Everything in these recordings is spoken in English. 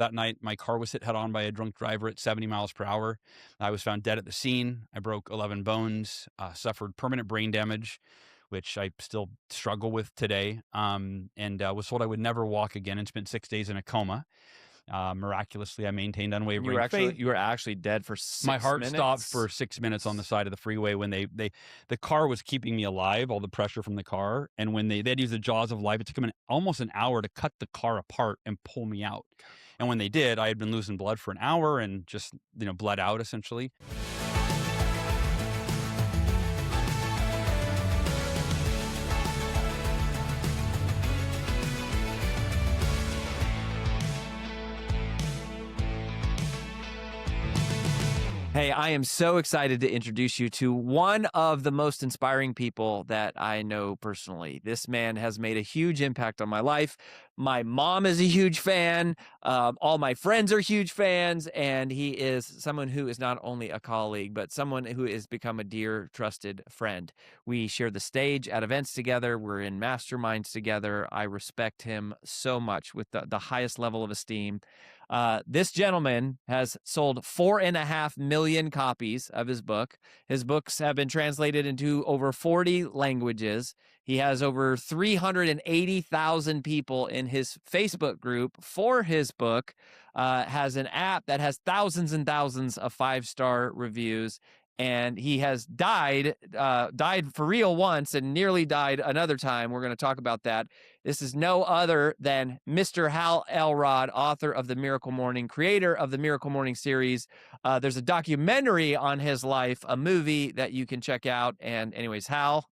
That night, my car was hit head-on by a drunk driver at 70 miles per hour. I was found dead at the scene. I broke 11 bones, suffered permanent brain damage, which I still struggle with today, and was told I would never walk again and spent 6 days in a coma. Miraculously, I maintained unwavering faith. You were actually dead for My 6 heart minutes? stopped for 6 minutes on the side of the freeway when the car was keeping me alive, all the pressure from the car. And when they'd used the jaws of life, it took them almost an hour to cut the car apart and pull me out. And when they did, I had been losing blood for an hour and just, bled out essentially. Hey, I am so excited to introduce you to one of the most inspiring people that I know personally. This man has made a huge impact on my life. My mom is a huge fan. All my friends are huge fans. And he is someone who is not only a colleague, but someone who has become a dear, trusted friend. We share the stage at events together. We're in masterminds together. I respect him so much with the highest level of esteem. This gentleman has sold 4.5 million copies of his book. His books have been translated into over 40 languages. He has over 380,000 people in his Facebook group for his book, has an app that has thousands and thousands of 5-star reviews. And he has died for real once and nearly died another time. We're going to talk about that. This is no other than Mr. Hal Elrod, author of The Miracle Morning, creator of the Miracle Morning series. There's a documentary on his life, a movie that you can check out. And anyways, Hal,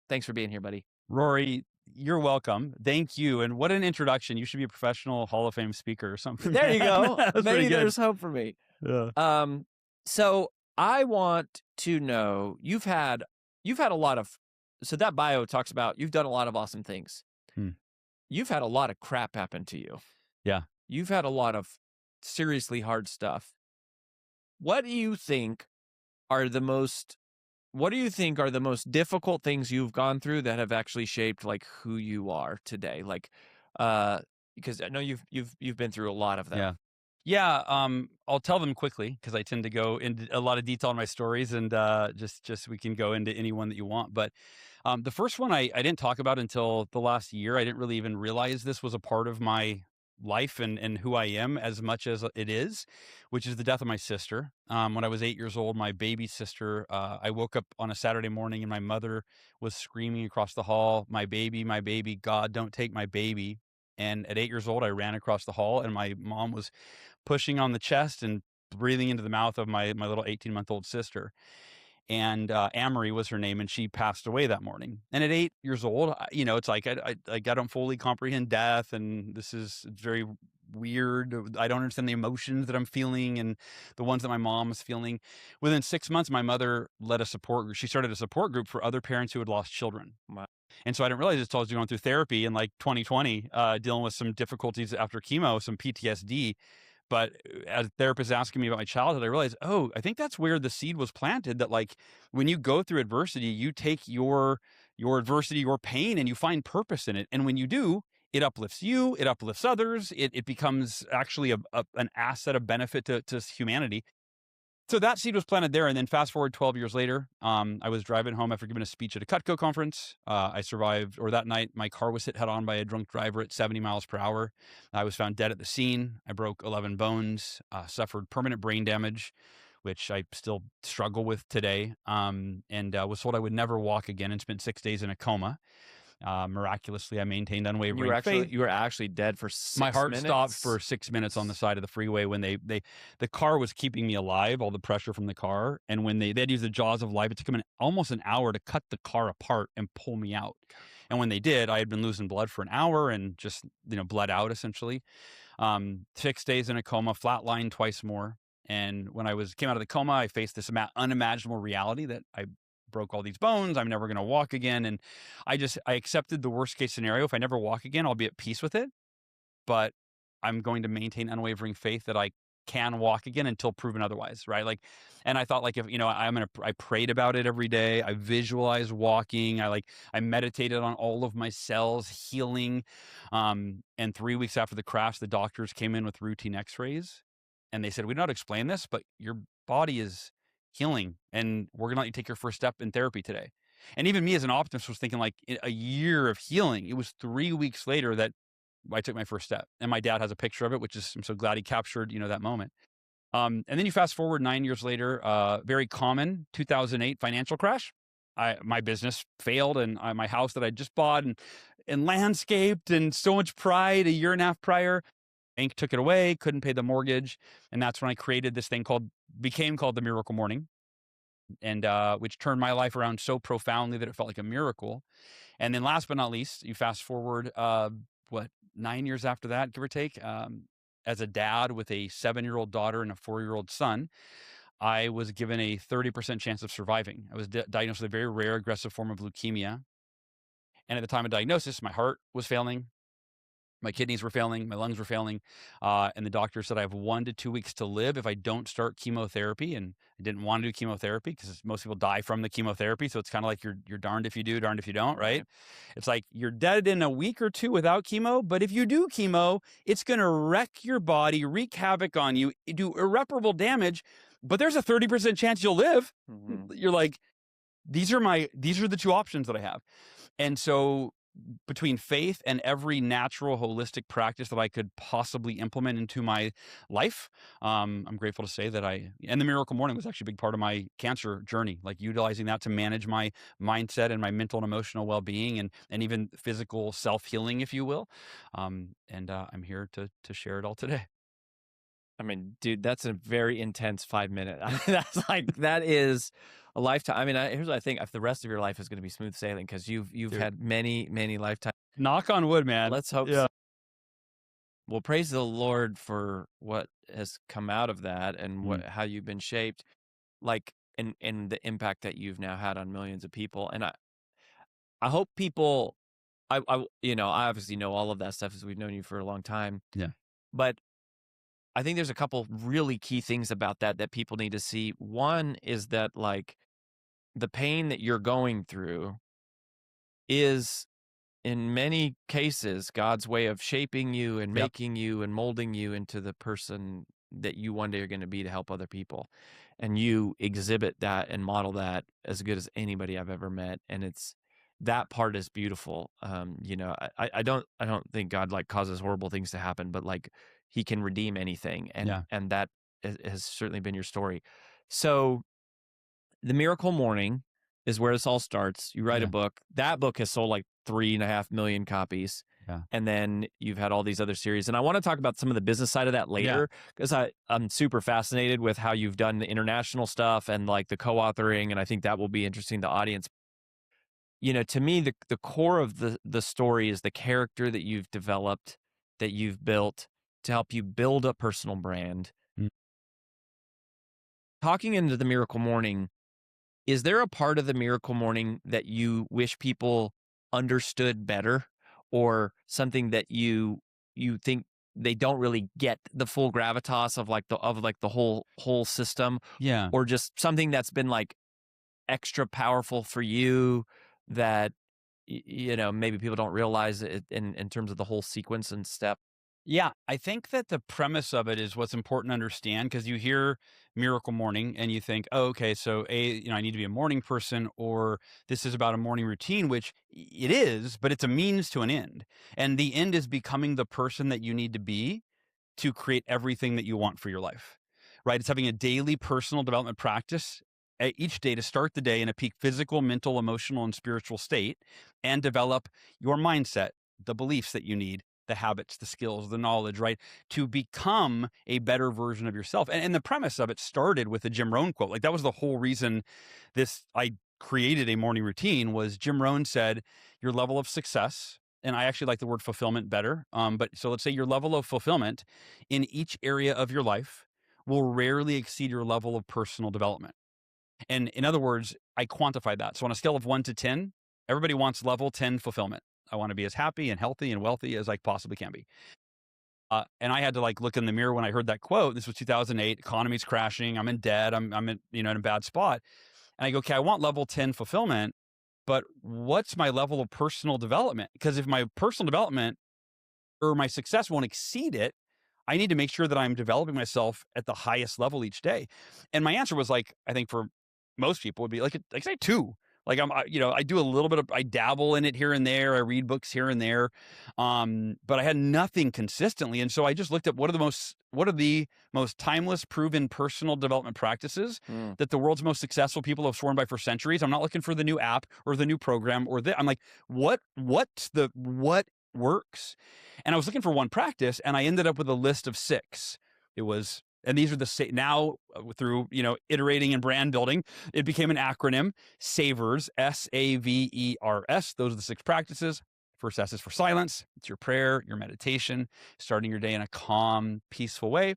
thanks for being here, buddy. Rory, you're welcome. Thank you. And what an introduction. You should be a professional Hall of Fame speaker or something. There you go. That's Maybe pretty good. there's hope for me. Yeah. So I want to know, you've had a lot of, so that bio talks about you've done a lot of awesome things. You've had a lot of crap happen to you. Yeah. You've had a lot of seriously hard stuff. What do you think are the most difficult things you've gone through that have actually shaped like who you are today? Like, because I know you've been through a lot of them. Yeah. Yeah, I'll tell them quickly because I tend to go into a lot of detail in my stories, and just we can go into any one that you want. But the first one I didn't talk about until the last year. I didn't really even realize this was a part of my life and who I am as much as it is, which is the death of my sister. When I was 8 years old, my baby sister, I woke up on a Saturday morning and my mother was screaming across the hall, my baby, God, don't take my baby. And at 8 years old, I ran across the hall and my mom was pushing on the chest and breathing into the mouth of my little 18-month-old sister. And Amory was her name, and she passed away that morning. And at 8 years old, it's like I don't fully comprehend death, and it's very weird. I don't understand the emotions that I'm feeling and the ones that my mom was feeling. Within 6 months, my mother led a support group. She started a support group for other parents who had lost children. Wow. And so I didn't realize this until I was going through therapy in like 2020, dealing with some difficulties after chemo, some PTSD. But as a therapist asking me about my childhood, I realized, I think that's where the seed was planted, that like when you go through adversity, you take your adversity, your pain, and you find purpose in it. And when you do, it uplifts you, it uplifts others. It becomes actually an asset of benefit to humanity. So that seed was planted there. And then fast forward 12 years later, I was driving home after giving a speech at a Cutco conference. I survived, or that night, my car was hit head on by a drunk driver at 70 miles per hour. I was found dead at the scene. I broke 11 bones, suffered permanent brain damage, which I still struggle with today, and was told I would never walk again and spent 6 days in a coma. Miraculously, I maintained unwavering faith. You were actually dead for 6 minutes? My heart stopped for 6 minutes on the side of the freeway when the car was keeping me alive, all the pressure from the car. And when they'd used the jaws of life, it took them almost an hour to cut the car apart and pull me out. And when they did, I had been losing blood for an hour and just, bled out essentially. 6 days in a coma, flatlined twice more. And when I came out of the coma, I faced this unimaginable reality that I broke all these bones. I'm never going to walk again. And I accepted the worst case scenario. If I never walk again, I'll be at peace with it. But I'm going to maintain unwavering faith that I can walk again until proven otherwise, right? Like, and I thought like if I prayed about it every day. I visualized walking. I meditated on all of my cells healing. And 3 weeks after the crash, the doctors came in with routine X-rays, and they said, "We don't know how to explain this, but your body is healing, and we're gonna let you take your first step in therapy today." And even me as an optimist was thinking like a year of healing. It was 3 weeks later that I took my first step, and my dad has a picture of it, which is I'm so glad he captured that moment. And then you fast forward 9 years later, very common 2008 financial crash. My business failed, and my house that I just bought and landscaped and so much pride a year and a half prior, bank took it away, couldn't pay the mortgage, and that's when I created this thing became called the Miracle Morning, and which turned my life around so profoundly that it felt like a miracle. And then last but not least, you fast forward, what, 9 years after that, give or take, as a dad with a 7-year-old daughter and a 4-year-old son, I was given a 30% chance of surviving. I was diagnosed with a very rare aggressive form of leukemia. And at the time of diagnosis, my heart was failing. My kidneys were failing, my lungs were failing, and the doctor said I have 1 to 2 weeks to live if I don't start chemotherapy. And I didn't want to do chemotherapy because most people die from the chemotherapy. So it's kind of like you're darned if you do, darned if you don't, right? Right. It's like you're dead in a week or two without chemo, but if you do chemo, it's going to wreck your body, wreak havoc on you, do irreparable damage. But there's a 30% chance you'll live. Mhm. You're like, these are the two options that I have. And so between faith and every natural holistic practice that I could possibly implement into my life, I'm grateful to say that and the Miracle Morning was actually a big part of my cancer journey, like utilizing that to manage my mindset and my mental and emotional well-being, and even physical self-healing, if you will. And I'm here to share it all today. I mean, dude, that's a very intense 5 minute. I mean, that's like that is a lifetime. I mean, here's what I think: if the rest of your life is going to be smooth sailing, because you've Dude, had many lifetimes. knock on wood, man. Let's hope Yeah. so. Well, praise the Lord for what has come out of that and Mm, how you've been shaped, like and the impact that you've now had on millions of people. And I hope people, I obviously know all of that stuff as we've known you for a long time, yeah. but I think there's a couple really key things about that people need to see. One is that like the pain that you're going through is in many cases God's way of shaping you and Yep. making you and molding you into the person that you one day are going to be to help other people. And you exhibit that and model that as good as anybody I've ever met. And it's that part is beautiful. I don't think God like causes horrible things to happen, but like he can redeem anything. And Yeah. and that has certainly been your story. So the Miracle Morning is where this all starts. You write a Yeah. book. That book has sold like 3.5 million copies. Yeah. And then you've had all these other series. And I want to talk about some of the business side of that Yeah. later because I'm super fascinated with how you've done the international stuff and like the co-authoring. And I think that will be interesting to the audience. To me, the core of the story is the character that you've developed, that you've built to help you build a personal brand. Mm. Talking into the Miracle Morning, is there a part of the Miracle Morning that you wish people understood better, or something that you think they don't really get the full gravitas of the whole system, Yeah. or just something that's been like extra powerful for you that maybe people don't realize it in terms of the whole sequence and step? Yeah, I think that the premise of it is what's important to understand because you hear Miracle Morning and you think, oh, okay, so I need to be a morning person, or this is about a morning routine, which it is, but it's a means to an end. And the end is becoming the person that you need to be to create everything that you want for your life, right? It's having a daily personal development practice each day to start the day in a peak physical, mental, emotional, and spiritual state and develop your mindset, the beliefs that you need, the habits, the skills, the knowledge, right? To become a better version of yourself. And the premise of it started with the Jim Rohn quote. Like that was the whole reason I created a morning routine was Jim Rohn said, your level of success, and I actually like the word fulfillment better. But so let's say your level of fulfillment in each area of your life will rarely exceed your level of personal development. And in other words, I quantify that. So on a scale of 1 to 10, everybody wants level 10 fulfillment. I want to be as happy and healthy and wealthy as I possibly can be. And I had to like look in the mirror when I heard that quote. This was 2008. Economy's crashing. I'm in debt. I'm in, in a bad spot. And I go, okay, I want level 10 fulfillment, but what's my level of personal development? Because if my personal development or my success won't exceed it, I need to make sure that I'm developing myself at the highest level each day. And my answer was like, I think for most people would be like say two. Like I do a little bit of, I dabble in it here and there. I read books here and there. But I had nothing consistently. And so I just looked at what are the most timeless, proven personal development practices that the world's most successful people have sworn by for centuries. I'm not looking for the new app or the new program I'm like, what works? And I was looking for one practice, and I ended up with a list of 6. It was, and these are now through, iterating and brand building, it became an acronym, SAVERS, SAVERS. Those are the 6 practices. First S is for silence. It's your prayer, your meditation, starting your day in a calm, peaceful way.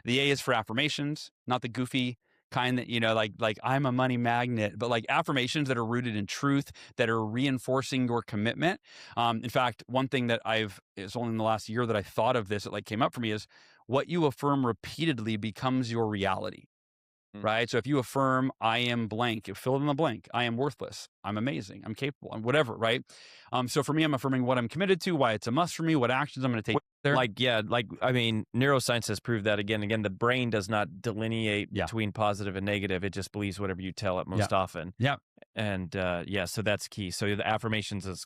The A is for affirmations, not the goofy kind that, like I'm a money magnet, but like affirmations that are rooted in truth, that are reinforcing your commitment. In fact, one thing that it's only in the last year that I thought of this, it like came up for me, is what you affirm repeatedly becomes your reality. Right. So if you affirm, I am blank, you fill in the blank, I am worthless, I'm amazing, I'm capable, I'm whatever. Right. So for me, I'm affirming what I'm committed to, why it's a must for me, what actions I'm going to take there. I mean, neuroscience has proved that again and again. The brain does not delineate between positive and negative. It just believes whatever you tell it most often. Yeah. And so that's key. So the affirmations is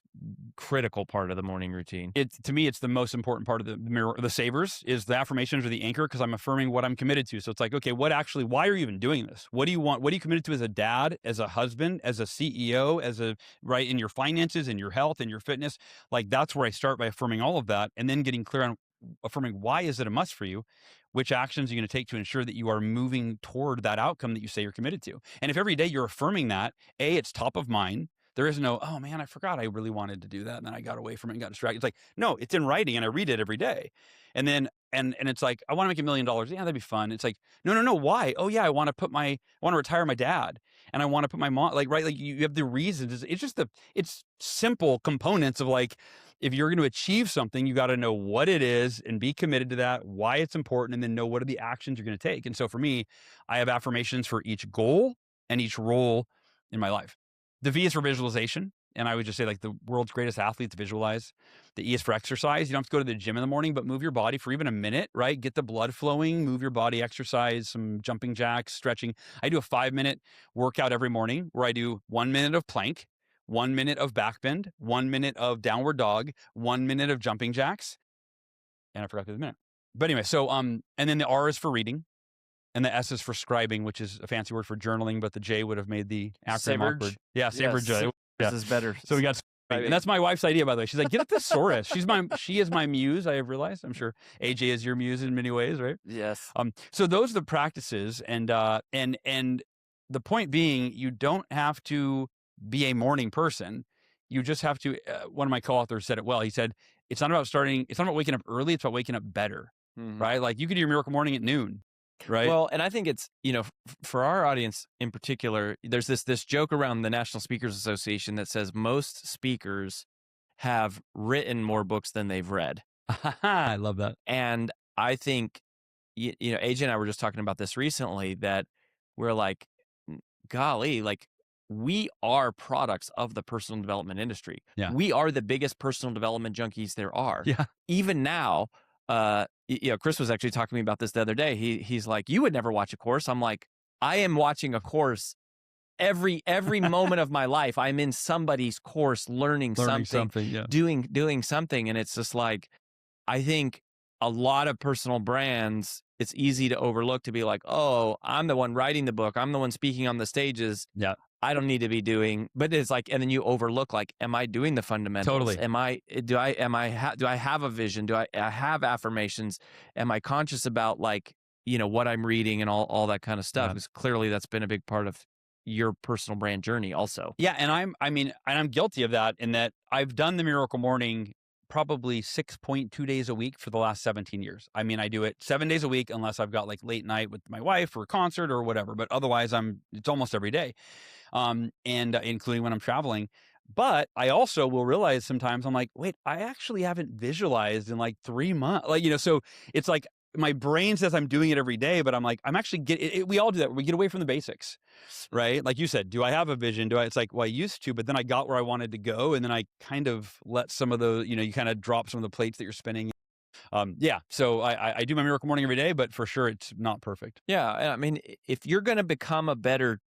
critical part of the morning routine. To me, it's the most important part of the mirror. The savers is the affirmations or the anchor, because I'm affirming what I'm committed to. So it's like, okay, why are you even doing this? What do you want? What are you committed to as a dad, as a husband, as a CEO, right, in your finances, in your health, in your fitness? Like, that's where I start, by affirming all of that, and then getting clear on affirming why is it a must for you? Which actions are you going to take to ensure that you are moving toward that outcome that you say you're committed to? And if every day you're affirming that, it's top of mind. There is no, oh man, I forgot I really wanted to do that, and then I got away from it and got distracted. It's like, no, it's in writing and I read it every day. And then, and it's like, I want to make $1 million. Yeah, that'd be fun. It's like, no. Why? Oh yeah, I want to retire my dad, and I want to put my mom, like, right. Like you have the reasons. It's just it's simple components of like, if you're going to achieve something, you got to know what it is and be committed to that, why it's important, and then know what are the actions you're going to take. And so for me, I have affirmations for each goal and each role in my life. The V is for visualization. And I would just say, like, the world's greatest athletes visualize. The E is for exercise. You don't have to go to the gym in the morning, but move your body for even a minute, right? Get the blood flowing, move your body, exercise, some jumping jacks, stretching. I do a 5-minute workout every morning where I do 1 minute of plank, 1 minute of back bend, 1 minute of downward dog, 1 minute of jumping jacks. And I forgot the minute. But anyway, so, and then the R is for reading. And the S is for scribing, which is a fancy word for journaling, but the J would have made the acronym awkward. Yeah, Saberge. Yes. Yeah. This is better. So we got, and that's my wife's idea, by the way. She's like, get a thesaurus. She is my muse. I have realized. I'm sure AJ is your muse in many ways, right? Yes. So those are the practices, and the point being, you don't have to be a morning person. You just have to. One of my co-authors said it well. He said, it's not about waking up early. It's about waking up better, right? Like, you could do your miracle morning at noon. Right. Well, and I think it's, for our audience in particular, there's this joke around the National Speakers Association that says most speakers have written more books than they've read. I love that. And I think, AJ and I were just talking about this recently, that we're like, golly, like, we are products of the personal development industry. Yeah. We are the biggest personal development junkies there are. Yeah. Even now, Chris was actually talking to me about this the other day. He's like, you would never watch a course. I'm like, I am watching a course every moment of my life. I'm in somebody's course, learning something, yeah. doing something. And it's just like, I think a lot of personal brands, it's easy to overlook, to be like, oh, I'm the one writing the book, I'm the one speaking on the stages. Yeah. I don't need to be doing, but it's like, and then you overlook, like, am I doing the fundamentals? Totally. Do I have a vision? Do I have affirmations? Am I conscious about, like, what I'm reading and all that kind of stuff? Because clearly that's been a big part of your personal brand journey also. Yeah. And I'm guilty of that, in that I've done the Miracle Morning probably 6.2 days a week for the last 17 years. I mean, I do it 7 days a week, unless I've got like late night with my wife or a concert or whatever, but otherwise it's almost every day. And including when I'm traveling. But I also will realize sometimes I'm like, wait, I actually haven't visualized in like 3 months. Like, so it's like my brain says I'm doing it every day, but I'm like, I'm actually we all do that. We get away from the basics, right? Like you said, do I have a vision? It's like, well, I used to, but then I got where I wanted to go. And then I kind of let some of those, you kind of drop some of the plates that you're spinning. Yeah. So I do my miracle morning every day, but for sure it's not perfect. Yeah. I mean, if you're going to become a better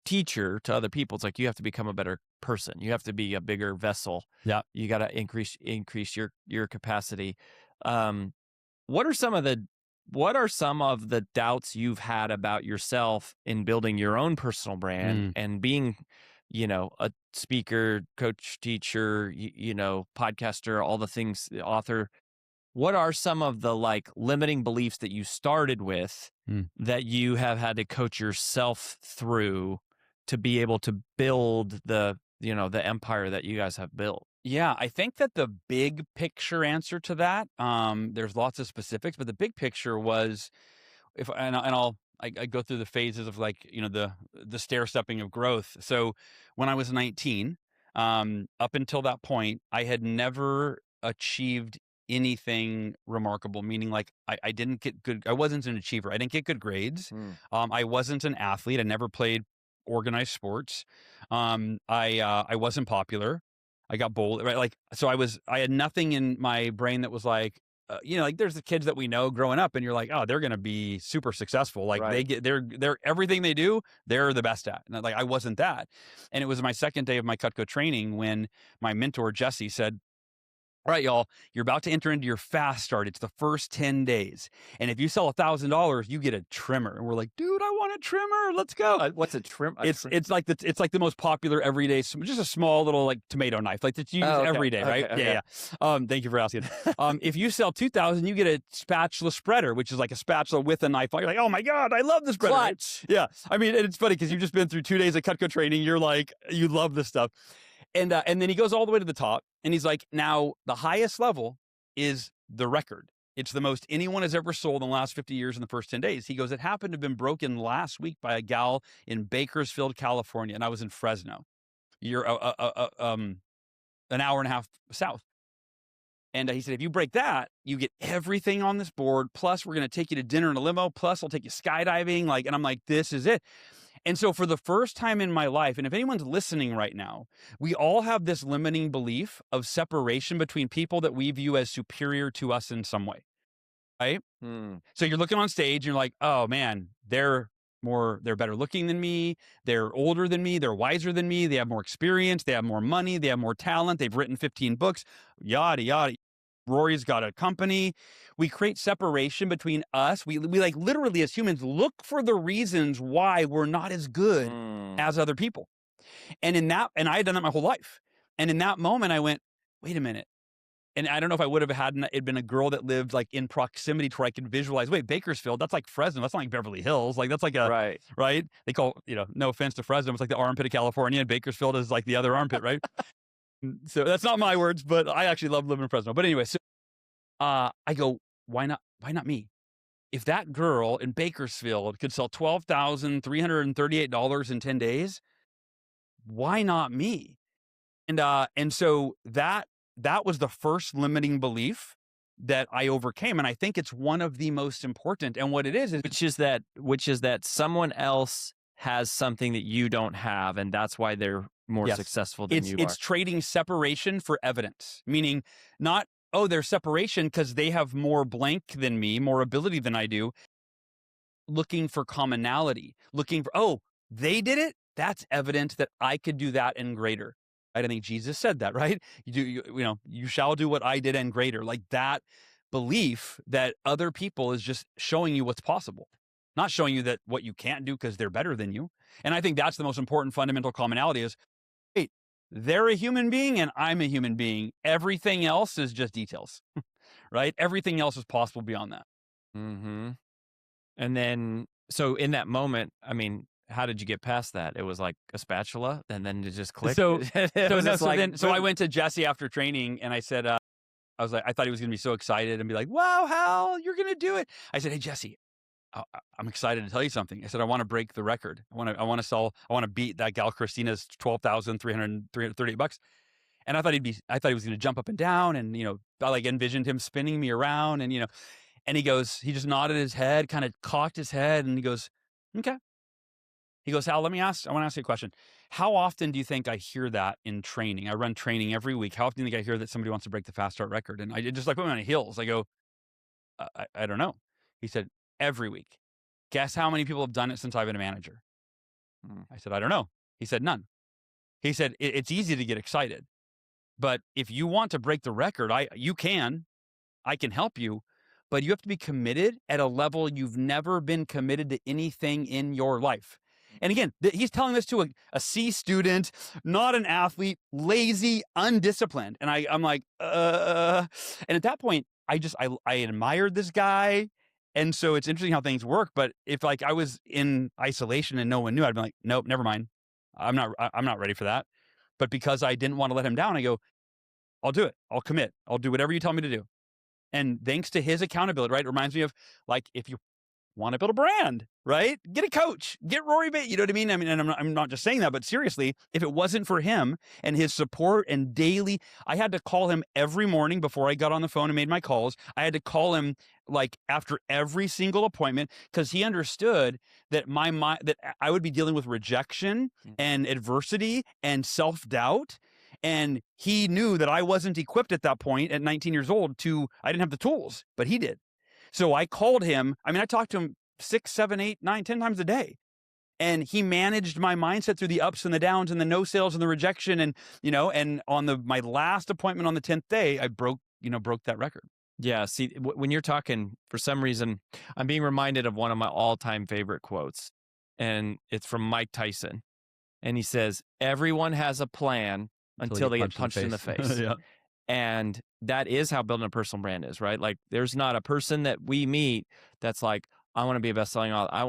teacher to other people, it's like you have to become a better person. You have to be a bigger vessel. Yeah. You got to increase your capacity. Um, what are some of the doubts you've had about yourself in building your own personal brand Mm. and being, a speaker, coach, teacher, podcaster, all the things, author? What are some of the like limiting beliefs that you started with Mm. that you have had to coach yourself through to be able to build the empire that you guys have built? Yeah, I think that the big picture answer to that, there's lots of specifics, but the big picture was if I go through the phases of like, the stair stepping of growth. So when I was 19, up until that point, I had never achieved anything remarkable, meaning like I didn't get good, I wasn't an achiever. I didn't get good grades. Mm. I wasn't an athlete. I never played organized sports. I wasn't popular. I got bold, right? Like, so I had nothing in my brain that was like, like there's the kids that we know growing up and you're like, oh, they're going to be super successful. Like Right. they're everything they do, they're the best at. And like, I wasn't that. And it was my second day of my Cutco training when my mentor, Jesse, said, all right, y'all, you're about to enter into your fast start. It's the first 10 days. And if you sell $1,000, you get a trimmer. And we're like, dude, I want a trimmer. Let's go. What's a trim? It's like the most popular everyday, just a small little like tomato knife, like that's used Oh, okay. every day, right? Okay. Yeah, yeah. Thank you for asking. If you sell 2,000, you get a spatula spreader, which is like a spatula with a knife. You're like, oh my god, I love this spreader. Clutch. Yeah, I mean, and it's funny because you've just been through 2 days of Cutco training. You're like, you love this stuff, and then he goes all the way to the top, and he's like, now the highest level is the record. It's the most anyone has ever sold in the last 50 years in the first 10 days. He goes, it happened to have been broken last week by a gal in Bakersfield, California. And I was in Fresno. You're an hour and a half south. And he said, if you break that, you get everything on this board. Plus, we're going to take you to dinner in a limo. Plus, I'll take you skydiving. And I'm like, this is it. And so for the first time in my life, and if anyone's listening right now, we all have this limiting belief of separation between people that we view as superior to us in some way. Right? Mm. So you're looking on stage and you're like, oh man, they're better looking than me. They're older than me. They're wiser than me. They have more experience. They have more money. They have more talent. They've written 15 books, yada, yada. Rory's got a company. We create separation between us. We like literally as humans look for the reasons why we're not as good as other people. And I had done that my whole life. And in that moment I went, wait a minute. And I don't know if I would have had it been a girl that lived like in proximity to where I could visualize, wait, Bakersfield, that's like Fresno. That's not like Beverly Hills. Like that's like right. They call, no offense to Fresno. It's like the armpit of California, and Bakersfield is like the other armpit, right? So that's not my words, but I actually love living in Fresno. But anyway, so I go, why not me? If that girl in Bakersfield could sell $12,338 in 10 days, why not me? And so that was the first limiting belief that I overcame. And I think it's one of the most important. And what it is which is that someone else has something that you don't have, and that's why they're more successful than you are. It's trading separation for evidence, meaning not, oh, there's separation because they have more blank than me, more ability than I do. Looking for commonality, looking for, oh, they did it. That's evident that I could do that and greater. I think Jesus said that, right? You shall do what I did and greater. Like that belief that other people is just showing you what's possible, not showing you that what you can't do because they're better than you. And I think that's the most important fundamental commonality is, wait, they're a human being and I'm a human being. Everything else is just details, right? Everything else is possible beyond that. Mm-hmm. And then, so in that moment, I mean, how did you get past that? It was like a spatula, and then it just clicked. So So I went to Jesse after training, and I said, I was like, I thought he was going to be so excited and be like, "Wow, Hal, you're going to do it." I said, "Hey, Jesse, I'm excited to tell you something. I said, I want to break the record. I want to beat that gal Christina's $12,338. And I thought he was going to jump up and down, and, I like envisioned him spinning me around, and, and he just nodded his head, kind of cocked his head, and he goes, okay. He goes, Hal, I want to ask you a question. How often do you think I hear that in training? I run training every week. How often do you think I hear that somebody wants to break the fast start record? And I just like put me on heels. I go, I don't know. He said, every week. Guess how many people have done it since I've been a manager? I said, I don't know. He said, none. He said, it's easy to get excited, but if you want to break the record, you can. I can help you, but you have to be committed at a level you've never been committed to anything in your life. And again, he's telling this to a C student, not an athlete, lazy, undisciplined. And I'm like, and at that point, I admired this guy. And so it's interesting how things work. But if like I was in isolation and no one knew, I'd be like, nope, never mind. I'm not ready for that. But because I didn't want to let him down, I go, I'll do it. I'll commit. I'll do whatever you tell me to do. And thanks to his accountability, right? It reminds me of like, if you want to build a brand, right? Get a coach, get Rory Bait. You know what I mean? And I'm not just saying that, but seriously, if it wasn't for him and his support and daily, I had to call him every morning before I got on the phone and made my calls. I had to call him like after every single appointment, because he understood that that I would be dealing with rejection and adversity and self-doubt. And he knew that I wasn't equipped at that point at 19 years old I didn't have the tools, but he did. So I called him. I mean, I talked to him 6, 7, 8, 9, 10 times a day. And he managed my mindset through the ups and the downs and the no sales and the rejection. And, and on my last appointment on the 10th day, I broke that record. Yeah. See, when you're talking, for some reason, I'm being reminded of one of my all-time favorite quotes. And it's from Mike Tyson. And he says, everyone has a plan until they get punched in the face. Yeah. And that is how building a personal brand is, right? Like, there's not a person that we meet that's like, I want to be a best-selling author. I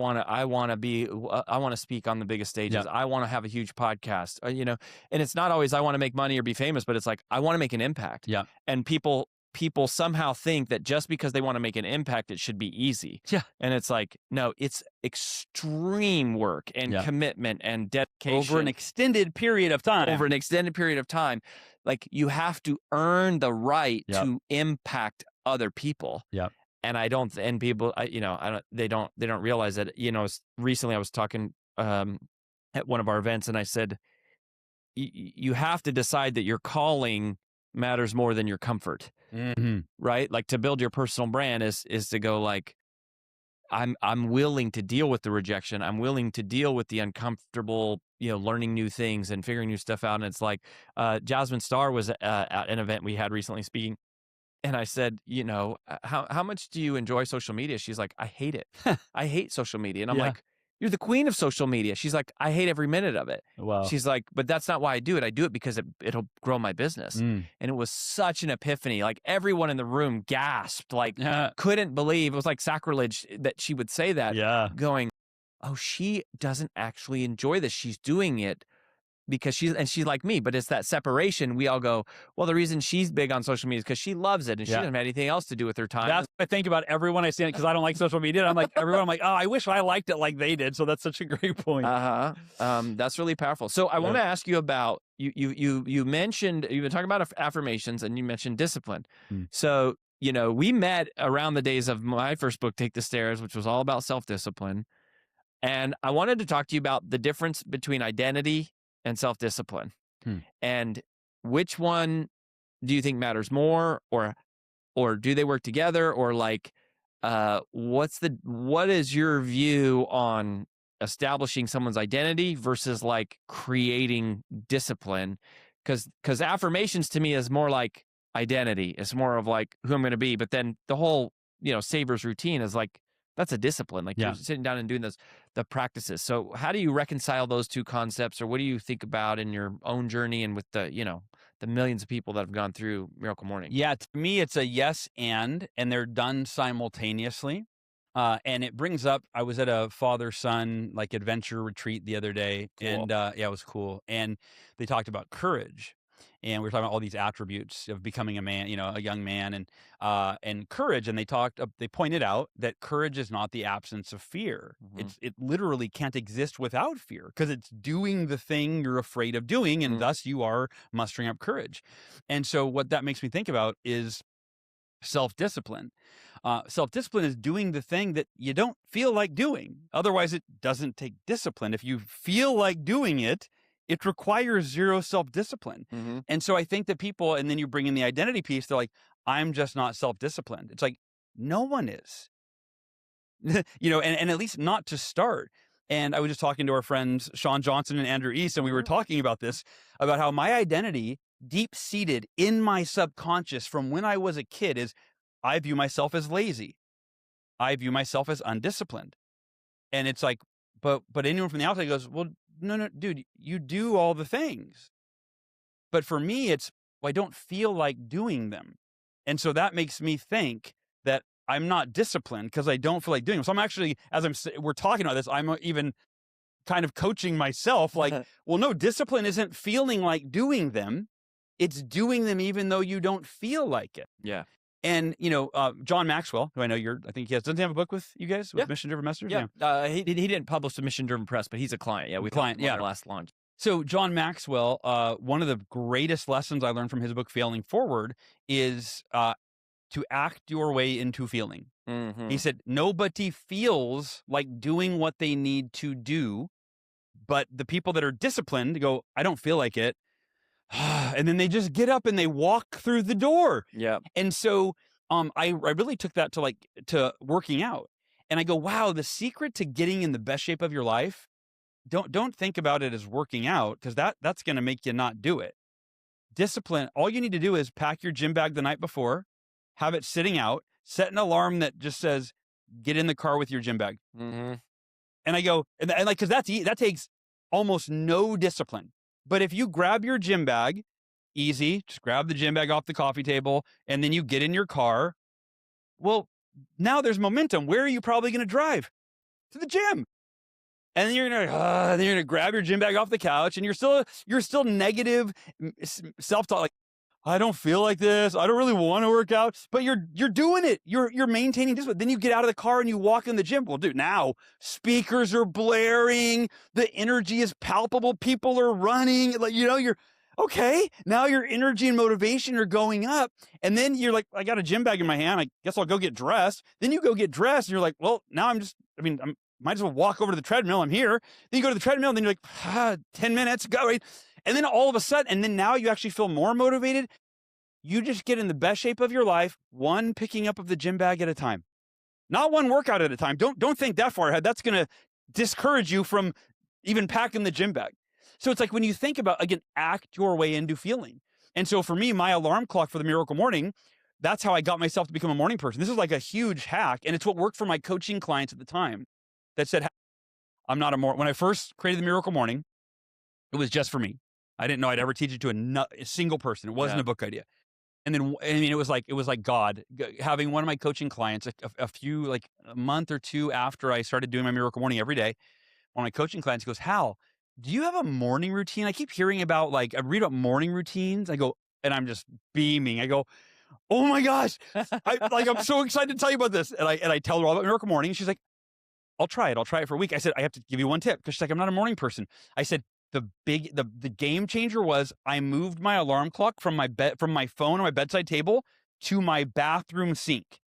want to speak on the biggest stages. Yeah. I want to have a huge podcast, and it's not always I want to make money or be famous, but it's like, I want to make an impact. Yeah. And people somehow think that just because they want to make an impact, it should be easy. Yeah. And it's like, no, it's extreme work and commitment and dedication. Over an extended period of time. Like, you have to earn the right to impact other people. Yeah. And people, they don't realize that, recently I was talking at one of our events, and I said, you have to decide that your calling matters more than your comfort. Mm-hmm. Right? Like, to build your personal brand is to go like, I'm willing to deal with the rejection. I'm willing to deal with the uncomfortable, learning new things and figuring new stuff out. And it's like, Jasmine Starr was at an event we had recently speaking. And I said, how much do you enjoy social media? She's like, I hate it. I hate social media. And I'm like, you're the queen of social media. She's like, I hate every minute of it. Wow. She's like, but that's not why I do it. I do it because it'll grow my business. And it was such an epiphany. Like, everyone in the room gasped, like, couldn't believe. It was like sacrilege that she would say that. Yeah. Going, oh, she doesn't actually enjoy this. She's doing it because she's like me, but it's that separation. We all go, well, the reason she's big on social media is because she loves it and she doesn't have anything else to do with her time. That's what I think about everyone I see it, because I don't like social media. And I'm like, everyone, I'm like, oh, I wish I liked it like they did. So that's such a great point. That's really powerful. So I want to ask you about, you mentioned, you've been talking about affirmations, and you mentioned discipline. So, we met around the days of my first book, Take the Stairs, which was all about self-discipline. And I wanted to talk to you about the difference between identity and self-discipline, and which one do you think matters more, or do they work together, or like, what is your view on establishing someone's identity versus like creating discipline? Because affirmations to me is more like identity. It's more of like who I'm going to be, but then the whole Savers routine is like, that's a discipline. Like, you're sitting down and doing the practices. So how do you reconcile those two concepts, or what do you think about in your own journey and with the millions of people that have gone through Miracle Morning? Yeah, to me, it's a yes and they're done simultaneously. And it brings up, I was at a father-son like adventure retreat the other day, Cool. and it was cool. And they talked about courage. and we were talking about all these attributes of becoming a man, a young man, and courage. And they pointed out that courage is not the absence of fear. Mhm. It literally can't exist without fear because it's doing the thing you're afraid of doing, and Mm. thus you are mustering up courage. And so what that makes me think about is self-discipline. Self-discipline is doing the thing that you don't feel like doing. Otherwise, it doesn't take discipline. If you feel like doing it, it requires zero self-discipline. Mhm. And so I think that people, and then you bring in the identity piece, they're like, I'm just not self-disciplined. It's like, no one is. And at least not to start. And I was just talking to our friends, Sean Johnson and Andrew East, and we were Mhm. talking about this, about how my identity, deep seated in my subconscious from when I was a kid, is I view myself as lazy. I view myself as undisciplined. And it's like, but anyone from the outside goes, well, no, dude, you do all the things. But for me, it's, well, I don't feel like doing them. And so that makes me think that I'm not disciplined because I don't feel like doing them. So I'm actually, we're talking about this, I'm even kind of coaching myself like, well, no, discipline isn't feeling like doing them. It's doing them even though you don't feel like it. Yeah. And, John Maxwell, who I know I think doesn't he have a book with you guys with Yeah. Mission Driven Messengers? Yeah. He didn't publish the Mission Driven Press, but he's a client. Yeah. We Client, talked about our last launch. So John Maxwell, one of the greatest lessons I learned from his book, Failing Forward, is to act your way into feeling. He Mhm. said, nobody feels like doing what they need to do, but the people that are disciplined go, I don't feel like it. And then they just get up and they walk through the door. Yeah. And so I really took that to working out. And I go, wow, the secret to getting in the best shape of your life, don't think about it as working out, because that's going to make you not do it. Discipline, all you need to do is pack your gym bag the night before, have it sitting out, set an alarm that just says, get in the car with your gym bag. Mhm. And I go, and like, because that takes almost no discipline. But if you grab your gym bag, easy, just grab the gym bag off the coffee table, and then you get in your car. Well, now there's momentum. Where are you probably going to drive? To the gym. And then then you're gonna grab your gym bag off the couch, and you're still negative self-talk, like, I don't feel like this. I don't really want to work out, but you're doing it. You're maintaining this. Then you get out of the car and you walk in the gym. Well, dude, now speakers are blaring. The energy is palpable. People are running. Like, you're okay. Now your energy and motivation are going up. And then you're like, I got a gym bag in my hand. I guess I'll go get dressed. Then you go get dressed and you're like, well, now I'm might as well walk over to the treadmill. I'm here. Then you go to the treadmill and then you're like, 10 minutes, go, right? And then all of a sudden, and then now you actually feel more motivated. You just get in the best shape of your life, one picking up of the gym bag at a time, not one workout at a time. Don't think that far ahead. That's going to discourage you from even packing the gym bag. So it's like, when you think about, again, act your way into feeling. And so for me, my alarm clock for the Miracle Morning, that's how I got myself to become a morning person. This is like a huge hack. And it's what worked for my coaching clients at the time that said, when I first created the Miracle Morning, it was just for me. I didn't know I'd ever teach it to a single person. It wasn't a book idea. And then, it was like God having one of my coaching clients a few, like a month or two after I started doing my Miracle Morning every day. One of my coaching clients goes, Hal, do you have a morning routine? I keep hearing about, like, I read about morning routines. I go, and I'm just beaming. I go, oh my gosh. I'm so excited to tell you about this. And I tell her all about Miracle Morning. And she's like, I'll try it for a week. I said, I have to give you one tip, because she's like, I'm not a morning person. I said, the game changer was I moved my alarm clock from my phone on my bedside table to my bathroom sink.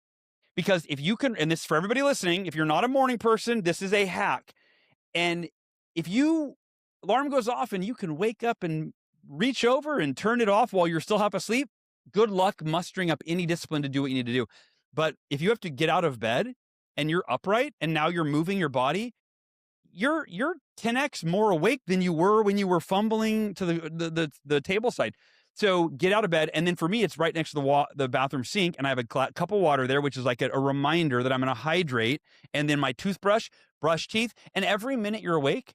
Because if you can, and this is for everybody listening, if you're not a morning person, this is a hack. And if alarm goes off and you can wake up and reach over and turn it off while you're still half asleep, good luck mustering up any discipline to do what you need to do. But if you have to get out of bed and you're upright and now you're moving your body, you're 10x more awake than you were when you were fumbling to the table side. So get out of bed. And then for me, it's right next to the bathroom sink. And I have a cup of water there, which is like a reminder that I'm going to hydrate. And then my toothbrush, brush teeth. And every minute you're awake,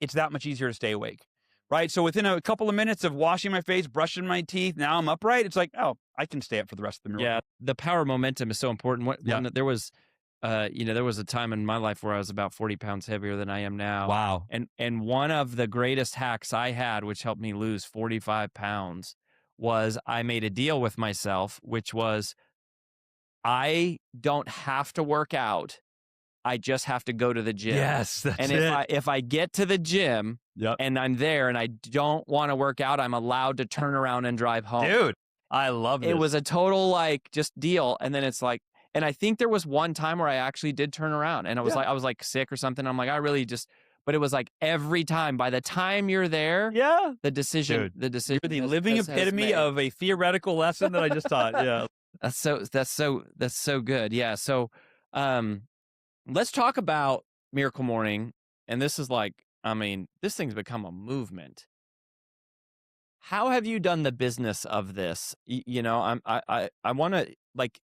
it's that much easier to stay awake. Right. So within a couple of minutes of washing my face, brushing my teeth, now I'm upright. It's like, oh, I can stay up for the rest of the meal. Yeah. The power of momentum is so important. There was there was a time in my life where I was about 40 pounds heavier than I am now. Wow. And one of the greatest hacks I had, which helped me lose 45 pounds, was I made a deal with myself, which was I don't have to work out. I just have to go to the gym. Yes, that's And it. if I get to the gym Yep. and I'm there and I don't want to work out, I'm allowed to turn around and drive home. Dude, I love It this. was a total like just deal. And then it's like, and I think there was one time where I actually did turn around and I was like sick or something. I'm like, I really just, but it was like every time. By the time you're there, Yeah. the decision, Dude, the decision. you're the has- living has epitome made. of a theoretical lesson that I just taught. Yeah. That's so good. Yeah. So, let's talk about Miracle Morning. And this is like, I mean, this thing's become a movement. How have you done the business of this? I want to like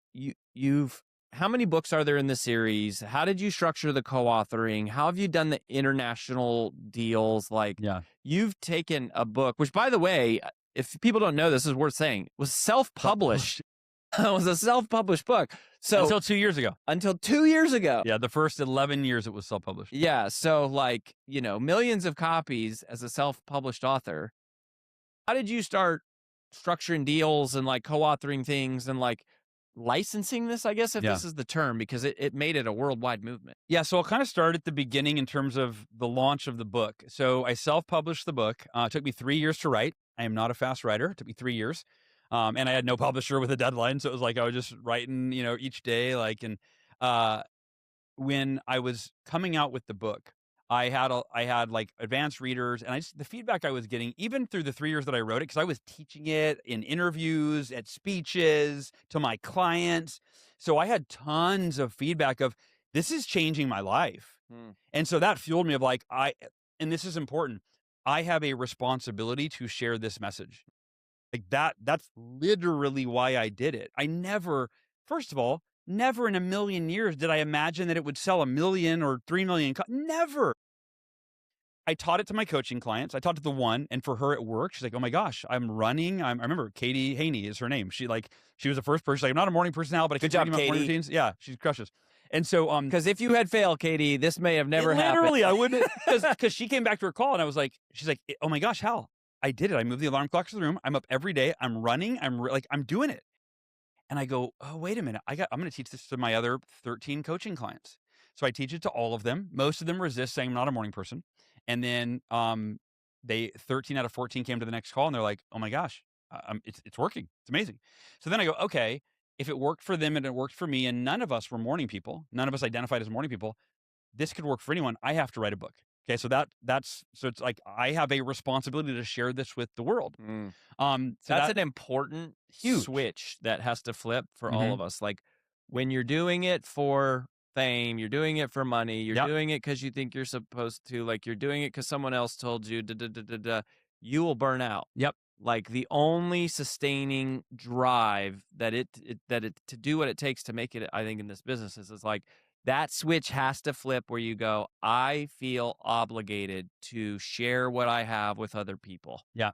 you've how many books are there in the series? How did you structure the co-authoring? How have you done the international deals? Like Yeah. you've taken a book, which by the way, if people don't know, this is worth saying, was self-published. It was a self-published book. So Until 2 years ago. until 2 years ago. Yeah. The first 11 years it was self-published. Yeah. So like, millions of copies as a self-published author. How did you start structuring deals and like co-authoring things and like licensing this, I guess, if Yeah. this is the term, because it made it a worldwide movement? Yeah, so I'll kind of start at the beginning in terms of the launch of the book. So I self-published the book. It took me 3 years to write. I am not a fast writer. It took me 3 years. And I had no publisher with a deadline. So it was like I was just writing, each day. Uh, when I was coming out with the book, I had like advanced readers, and the feedback I was getting, even through the 3 years that I wrote it, because I was teaching it in interviews, at speeches, to my clients. So I had tons of feedback of this is changing my life. Hmm. And so that fueled me of like, and this is important. I have a responsibility to share this message. Like that's literally why I did it. First of all, never in a million years did I imagine that it would sell 1 million or 3 million. Never. I taught it to my coaching clients. I taught it to one, and for her it worked. She's like, "Oh my gosh, I'm running." I remember Katie Haney is her name. She was the first person. She's like, "I'm not a morning person now, but I Good keep job, reading about morning Katie. routines." Yeah, she crushes. And so, Because if you had failed, Katie, this may have never literally, happened. I wouldn't, because she came back to her call, and she's like, "Oh my gosh, Hal, I did it. I moved the alarm clock to the room. I'm up every day. I'm running. I'm doing it." And I go, "Oh, wait a minute. I'm going to teach this to my other 13 coaching clients." So I teach it to all of them. Most of them resist, saying I'm not a morning person. And then 13 out of 14 came to the next call, and they're like, "Oh my gosh, it's working. It's amazing." So then I go, okay, if it worked for them and it worked for me, and none of us were morning people, none of us identified as morning people, this could work for anyone. I have to write a book. Okay, so so it's like I have a responsibility to share this with the world. Mm. So That's an important huge. switch that has to flip for all Mhm. of us. Like when you're doing it for fame, you're doing it for money, you're Yep. doing it because you think you're supposed to, like you're doing it because someone else told you, you will burn out. Yep. Like the only sustaining drive that it to do what it takes to make it, I think, in this business is like that switch has to flip where you go, I feel obligated to share what I have with other people. Yeah.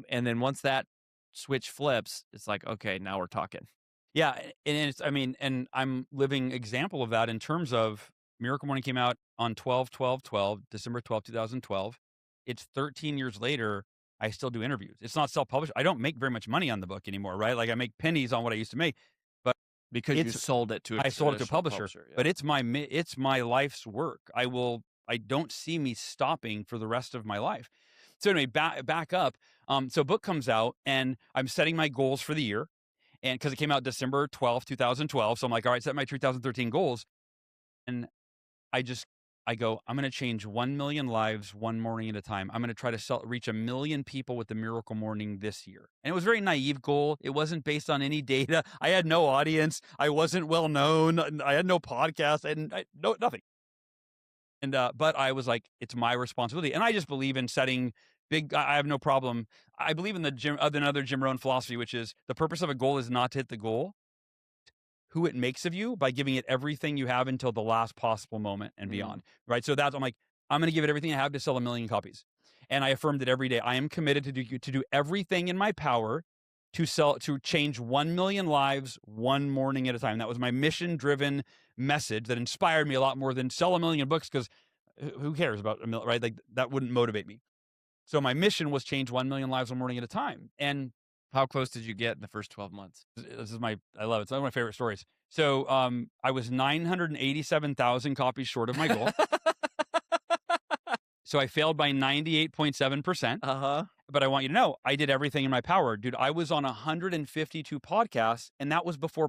And then once that switch flips, it's like, okay, now we're talking. Yeah, and I'm living example of that in terms of Miracle Morning came out on 12/12/12, December 12th, 2012. It's 13 years later. I still do interviews. It's not self-published. I don't make very much money on the book anymore, right? Like I make pennies on what I used to make, but Because you sold it to I sold it to a traditional publisher. yeah. But it's my life's work. I don't see me stopping for the rest of my life. So anyway, back up. So book comes out, and I'm setting my goals for the year. And because it came out December 12th, 2012. So I'm like, all right, set my 2013 goals. And I go, I'm going to change 1 million lives one morning at a time. I'm going to try to reach 1 million people with the Miracle Morning this year. And it was a very naive goal. It wasn't based on any data. I had no audience. I wasn't well known. I had no podcast and nothing. And, but I was like, it's my responsibility. And I just believe in setting I have no problem. I believe in another Jim Rohn philosophy, which is the purpose of a goal is not to hit the goal, who it makes of you by giving it everything you have until the last possible moment and beyond. Right. So I'm like, I'm going to give it everything I have to sell 1 million copies. And I affirmed it every day. I am committed to do everything in my power to change 1 million lives one morning at a time. That was my mission-driven message that inspired me a lot more than sell 1 million books, because who cares about a million, right? Like, that wouldn't motivate me. So my mission was change 1 million lives one morning at a time. And How close did you get in the first 12 months? I love it. It's one of my favorite stories. So I was 987,000 copies short of my goal. So I failed by 98.7%. Uh-huh. But I want you to know, I did everything in my power. Dude, I was on 152 podcasts, and that was before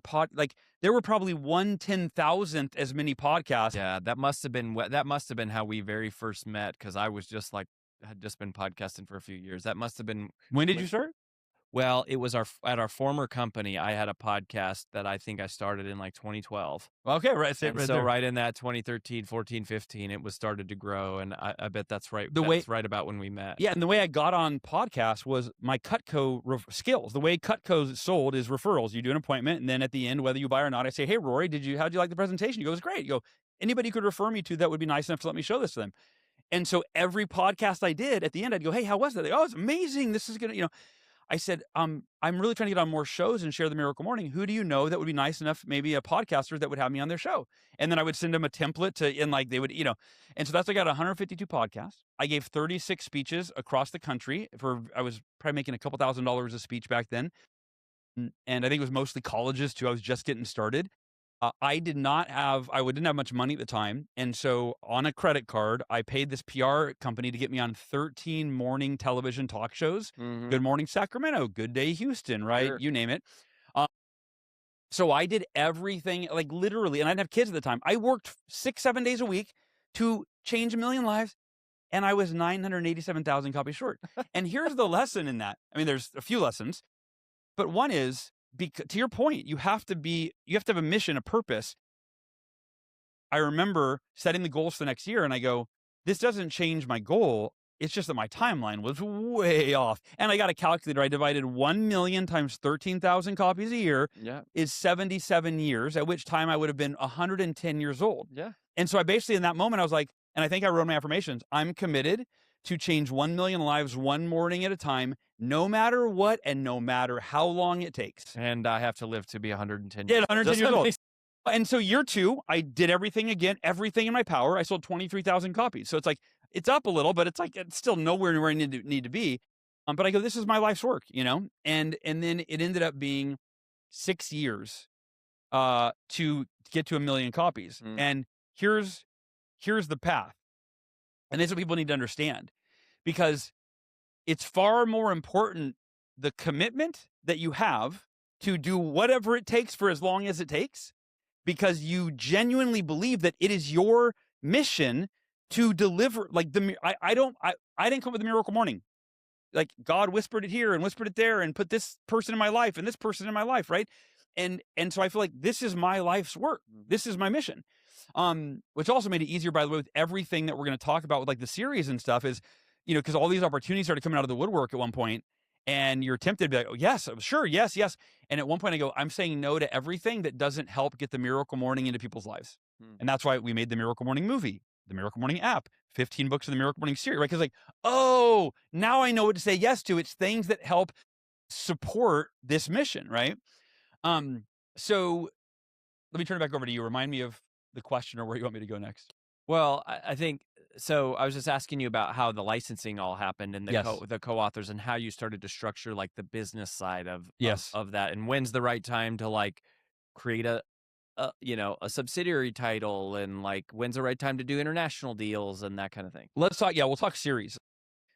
there were probably 1/10,000th as many podcasts. Yeah, that must have been how we very first met, because I was just like had just been podcasting for a few years. That must have been When did you start? Well, it was at our former company. I had a podcast that I think I started in like 2012. Well, okay, right. And so right in that 2013, 14, 15, it was started to grow. And I bet that's right. That's right about when we met. Yeah, and the way I got on podcasts was my Cutco skills. The way Cutco's sold is referrals. You do an appointment, and then at the end, whether you buy or not, I say, "Hey, Rory, how'd you like the presentation?" He goes, "Great." You go, "Anybody you could refer me to that would be nice enough to let me show this to them." And so every podcast I did, at the end, I'd go, "Hey, how was that?" They go, "Oh, it's amazing. This is gonna." I said, I'm really trying to get on more shows and share the Miracle Morning. Who do you know that would be nice enough, maybe a podcaster that would have me on their show? And then I would send them a template they would, and so I got 152 podcasts. I gave 36 speeches across the country I was probably making a couple $1,000s a speech back then. And I think it was mostly colleges too. I was just getting started. I didn't have much money at the time. And so on a credit card, I paid this PR company to get me on 13 morning television talk shows. Mhm. Good Morning Sacramento, Good Day Houston, right? Sure. You name it. So I did everything, like literally, and I didn't have kids at the time. I worked 6-7 days a week to change 1 million lives. And I was 987,000 copies short. And here's the lesson in that. I mean, there's a few lessons, but one is, to your point, you have to have a mission, a purpose. I remember setting the goals for the next year, and I go, this doesn't change my goal. It's just that my timeline was way off. And I got a calculator. I divided 1 million times 13,000 copies a year is 77 years, at which time I would have been 110 years old. Yeah. And so I basically, in that moment, I was like, and I think I wrote my affirmations, I'm committed to change 1 million lives one morning at a time, no matter what and no matter how long it takes. And I have to live to be 110 Yeah, years 110 years old. And so year 2, I did everything again, everything in my power. I sold 23,000 copies. So it's like, it's up a little, but it's still nowhere where I need to be. But I go, this is my life's work, And then it ended up being 6 years to get to 1 million copies. Mm. And here's the path. And this is what people need to understand, because it's far more important, the commitment that you have to do whatever it takes for as long as it takes, because you genuinely believe that it is your mission to deliver. Like I didn't come up with the Miracle Morning. Like, God whispered it here and whispered it there and put this person in my life and this person in my life, right? And so I feel like this is my life's work. This is my mission. Which also made it easier, by the way, with everything that we're going to talk about with like the series and stuff is, because all these opportunities started coming out of the woodwork at one point, and you're tempted to be like, oh, yes, sure, yes. And at one point I go, I'm saying no to everything that doesn't help get the Miracle Morning into people's lives. And that's why we made the Miracle Morning movie, the Miracle Morning app, 15 books of the Miracle Morning series, right? Because oh, now I know what to say yes to. It's things that help support this mission, right? So let me turn it back over to you. Remind me of the question, or where you want me to go next. Well, I think so. I was just asking you about how the licensing all happened, and the co-authors, and how you started to structure like the business side of that, and when's the right time to like create a subsidiary title, and like when's the right time to do international deals and that kind of thing. Let's talk. Yeah, we'll talk series.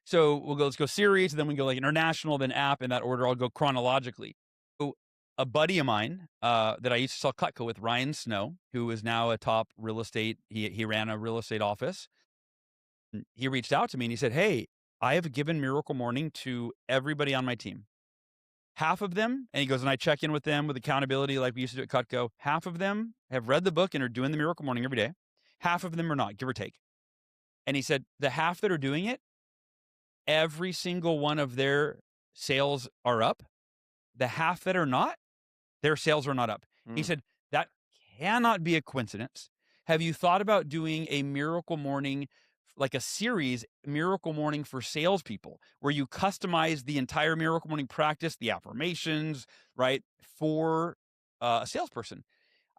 So let's go series, and then we go like international, then app, in that order. I'll go chronologically. So a buddy of mine that I used to sell Cutco with, Ryan Snow, who is now a top real estate. He ran a real estate office. He reached out to me and he said, hey, I have given Miracle Morning to everybody on my team. Half of them, and he goes, and I check in with them with accountability like we used to do at Cutco. Half of them have read the book and are doing the Miracle Morning every day. Half of them are not, give or take. And he said, the half that are doing it, every single one of their sales are up. The half that are not, their sales are not up. He said, that cannot be a coincidence. Have you thought about doing a Miracle Morning like a series, Miracle Morning for salespeople, where you customize the entire Miracle Morning practice, the affirmations, right, for a salesperson.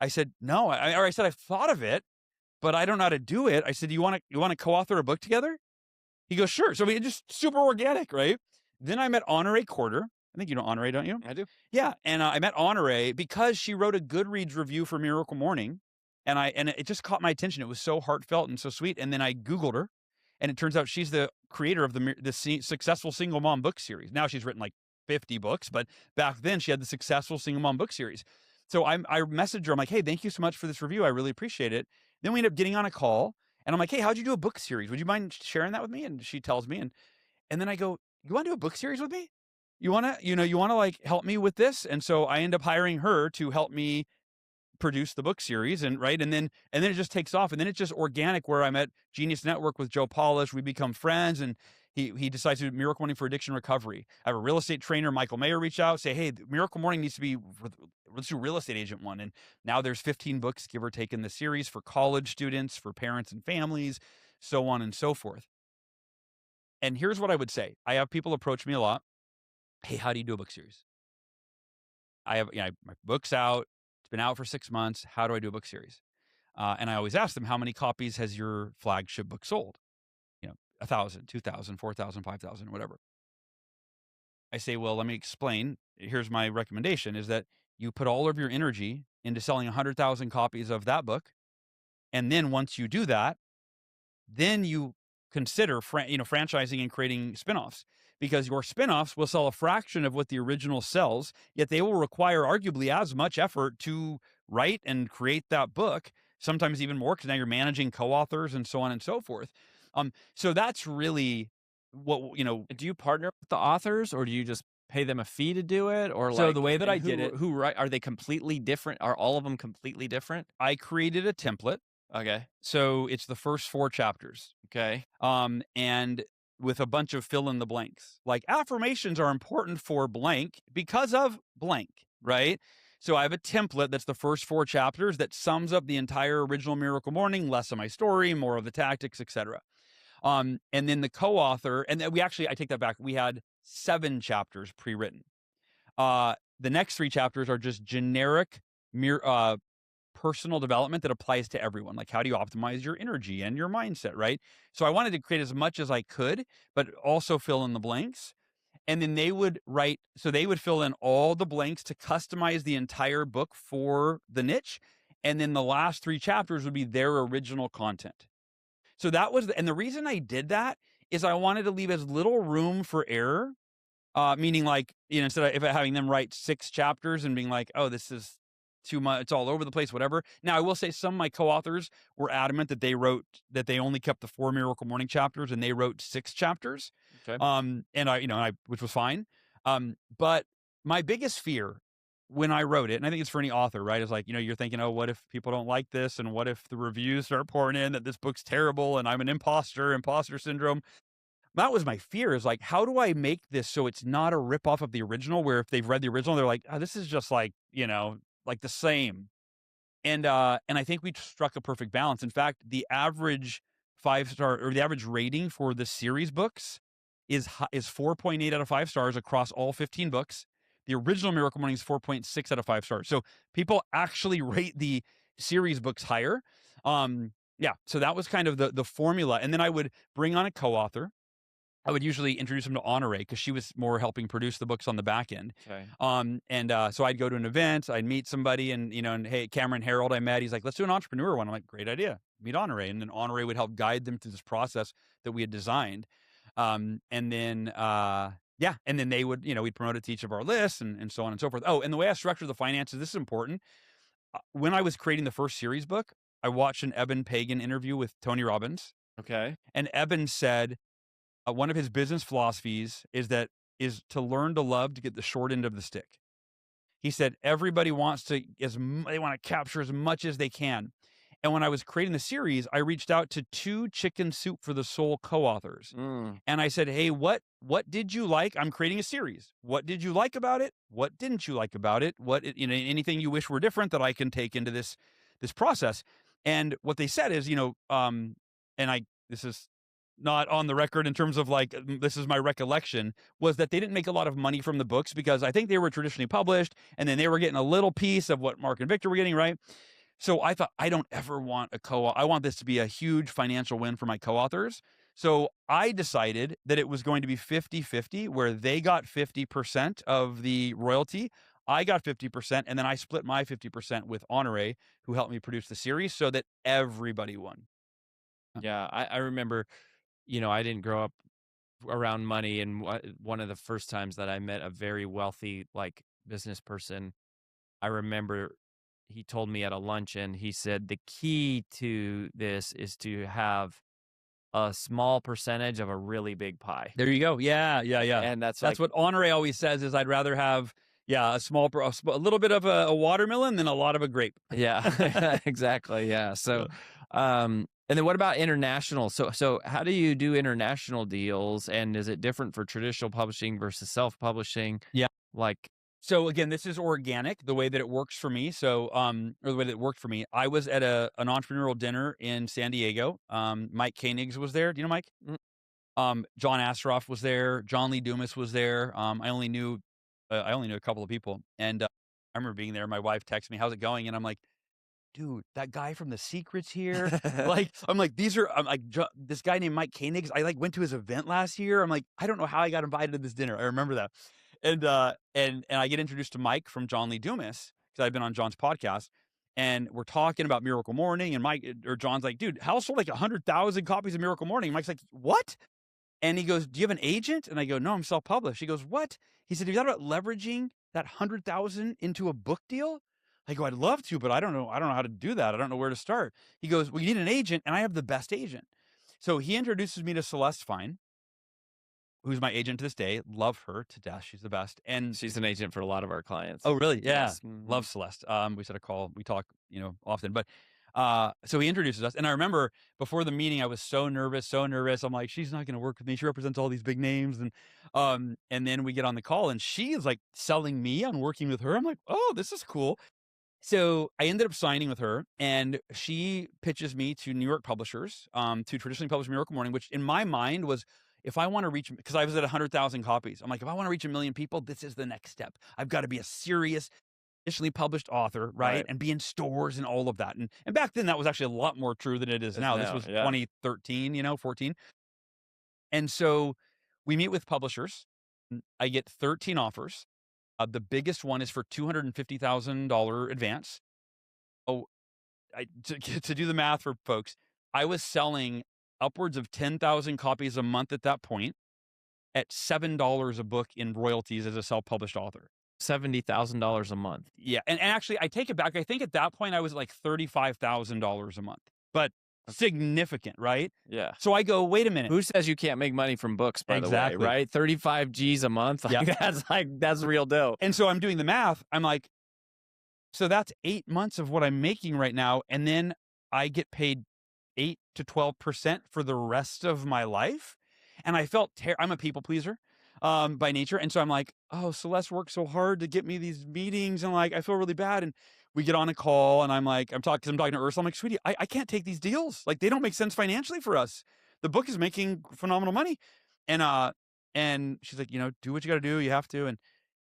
I said, no, or I said, I've thought of it, but I don't know how to do it. I said, you want to co-author a book together? He goes, sure. So we just super organic, right? Then I met Honore Quarter. I think you know Honore, don't you? I do. Yeah, and I met Honore because she wrote a Goodreads review for Miracle Morning, and it just caught my attention. It was so heartfelt and so sweet. And then I Googled her, and it turns out she's the creator of the successful single mom book series. Now she's written like 50 books, but back then she had the successful single mom book series. So I messaged her. I'm like, hey, thank you so much for this review. I really appreciate it. Then we end up getting on a call, and I'm like, hey, how'd you do a book series? Would you mind sharing that with me? And she tells me, and then I go, you want to do a book series with me? You want to like help me with this? And so I end up hiring her to help me produce the book series, and right, and then it just takes off, and then it's just organic, where I'm at Genius Network with Joe Polish. We become friends, and he decides to do Miracle Morning for Addiction Recovery. I have a real estate trainer, Michael Mayer, reach out, say, hey, Miracle Morning needs to be, let's do real estate agent one. And now there's 15 books, give or take, in the series for college students, for parents and families, so on and so forth. And here's what I would say. I have people approach me a lot. Hey, how do you do a book series? I have, my book's out. It's been out for 6 months. How do I do a book series? And I always ask them, how many copies has your flagship book sold? 1,000, 2,000, 4,000, 5,000, whatever. I say, well, let me explain. Here's my recommendation is that you put all of your energy into selling 100,000 copies of that book. And then once you do that, then you consider franchising and creating spinoffs, because your spinoffs will sell a fraction of what the original sells, yet they will require arguably as much effort to write and create that book, sometimes even more, because now you're managing co-authors and so on and so forth. So that's really what. Do you partner with the authors, or do you just pay them a fee to do it? Or So like, the way that and I did it, who write, are they completely different? Are all of them completely different? I created a template. Okay. So it's the first 4 chapters. Okay. And with a bunch of fill in the blanks, like affirmations are important for blank because of blank, right? So I have a template that's the first 4 chapters that sums up the entire original Miracle Morning, less of my story, more of the tactics, etc. And then the co-author, and then I take that back. We had 7 chapters pre-written. The next 3 chapters are just generic personal development that applies to everyone. Like, how do you optimize your energy and your mindset, right? So I wanted to create as much as I could, but also fill in the blanks. And then they would fill in all the blanks to customize the entire book for the niche. And then the last 3 chapters would be their original content. So and the reason I did that is I wanted to leave as little room for error. Meaning, like, instead of having them write 6 chapters and being like, oh, this is too much, it's all over the place, whatever. Now, I will say some of my co-authors were adamant that they only kept the 4 Miracle Morning chapters, and they wrote 6 chapters. Okay. And which was fine. But my biggest fear when I wrote it, and I think it's for any author, right, is like, you're thinking, oh, what if people don't like this? And what if the reviews start pouring in that this book's terrible and I'm an imposter syndrome? That was my fear, is like, how do I make this so it's not a ripoff of the original, where if they've read the original, they're like, oh, this is just like, like the same. And I think we struck a perfect balance. In fact, the average 5-star, or the average rating for the series books is 4.8 out of 5 stars across all 15 books. The original Miracle Morning is 4.6 out of 5 stars. So people actually rate the series books higher. Yeah. So that was kind of the formula. And then I would bring on a co-author. I would usually introduce them to Honore, because she was more helping produce the books on the back end. Okay. So I'd go to an event, I'd meet somebody, and hey, Cameron Harold I met, he's like, let's do an entrepreneur one. I'm like, great idea. Meet Honore. And then Honore would help guide them through this process that we had designed. And then they would, we'd promote it to each of our lists, and so on and so forth. Oh, and the way I structured the finances, this is important. When I was creating the first series book, I watched an Eben Pagan interview with Tony Robbins. Okay. And Eben said, one of his business philosophies is to learn to love to get the short end of the stick. He said everybody wants to they want to capture as much as they can. And when I was creating the series, I reached out to 2 Chicken Soup for the Soul co-authors. And I said, hey, what did you like? I'm creating a series. What did you like about it? What didn't you like about it? Anything you wish were different that I can take into this process? And what they said is, this is not on the record in terms of like, this is my recollection, was that they didn't make a lot of money from the books because I think they were traditionally published and then they were getting a little piece of what Mark and Victor were getting, right? So I thought, I don't ever want a I want this to be a huge financial win for my co-authors. So I decided that it was going to be 50-50, where they got 50% of the royalty. I got 50%, and then I split my 50% with Honore, who helped me produce the series, so that everybody won. Yeah, I remember, I didn't grow up around money, and one of the first times that I met a very wealthy, like, business person, I remember he told me at a luncheon, he said, "The key to this is to have a small percentage of a really big pie." There you go. Yeah, yeah, yeah. And that's That's like what Honore always says is I'd rather have, yeah, a little bit of a watermelon than a lot of a grape. yeah, exactly, yeah, so, and then what about international? So how do you do international deals, and is it different for traditional publishing versus self-publishing? Yeah. Like So again, this is organic, the way that it works for me. So, or the way that it worked for me. I was at an entrepreneurial dinner in San Diego. Mike Koenigs was there. Do you know Mike? mm, John Astroff was there. John Lee Dumas was there. I only knew a couple of people, and I remember being there. My wife texted me, "How's it going?" And I'm like, dude, that guy from The Secret's here. Like, I'm like, I'm like, this guy named Mike Koenigs. I like went to his event last year. I'm like, I don't know how I got invited to this dinner. I remember that. And I get introduced to Mike from John Lee Dumas because I've been on John's podcast. And we're talking about Miracle Morning. And John's like, dude, Hal sold like 100,000 copies of Miracle Morning. And Mike's like, what? And he goes, "Do you have an agent?" And I go, "No, I'm self-published." He goes, "What?" He said, "Have you thought about leveraging that 100,000 into a book deal?" I go, "I'd love to, but I don't know. I don't know how to do that. I don't know where to start." He goes, "Well, you need an agent, and I have the best agent." So he introduces me to Celeste Fine, who's my agent to this day. Love her to death. She's the best. And she's an agent for a lot of our clients. oh, really? Yeah. Yes, mhm. Love Celeste. We set a call. We talk, often. But so he introduces us. And I remember before the meeting, I was so nervous, so nervous. I'm like, she's not gonna work with me. She represents all these big names. And then we get on the call and she is like selling me on working with her. I'm like, oh, this is cool. So I ended up signing with her, and she pitches me to New York publishers, to traditionally publish Miracle Morning, which in my mind was, if I want to reach, because I was at 100,000 copies, I'm like, if I want to reach 1 million people, this is the next step. I've got to be a serious, traditionally published author, right? Right. And be in stores and all of that. And back then, that was actually a lot more true than it is Is now. This now, was yeah. 2013, 14. And so we meet with publishers. I get 13 offers. The biggest one is for $250,000 advance. Oh, to do the math for folks, I was selling upwards of 10,000 copies a month at that point at $7 a book in royalties as a self-published author. $70,000 a month. Yeah, and actually, I take it back. I think at that point I was like $35,000 a month, but significant, right? Yeah. So I go, wait a minute. Who says you can't make money from books, by the way, Exactly. right? 35 G's a month, Yeah. that's real dough. And so I'm doing the math. I'm like, so that's 8 months of what I'm making right now, and then I get paid 8 to 12% for the rest of my life. And I felt I'm a people pleaser, by nature. And so I'm like, oh, Celeste worked so hard to get me these meetings. And like, I feel really bad. And we get on a call and I'm like, I'm talking to Ursula. I'm like, sweetie, I can't take these deals. Like, they don't make sense financially for us. The book is making phenomenal money. And she's like, do what you got to do. You have to. And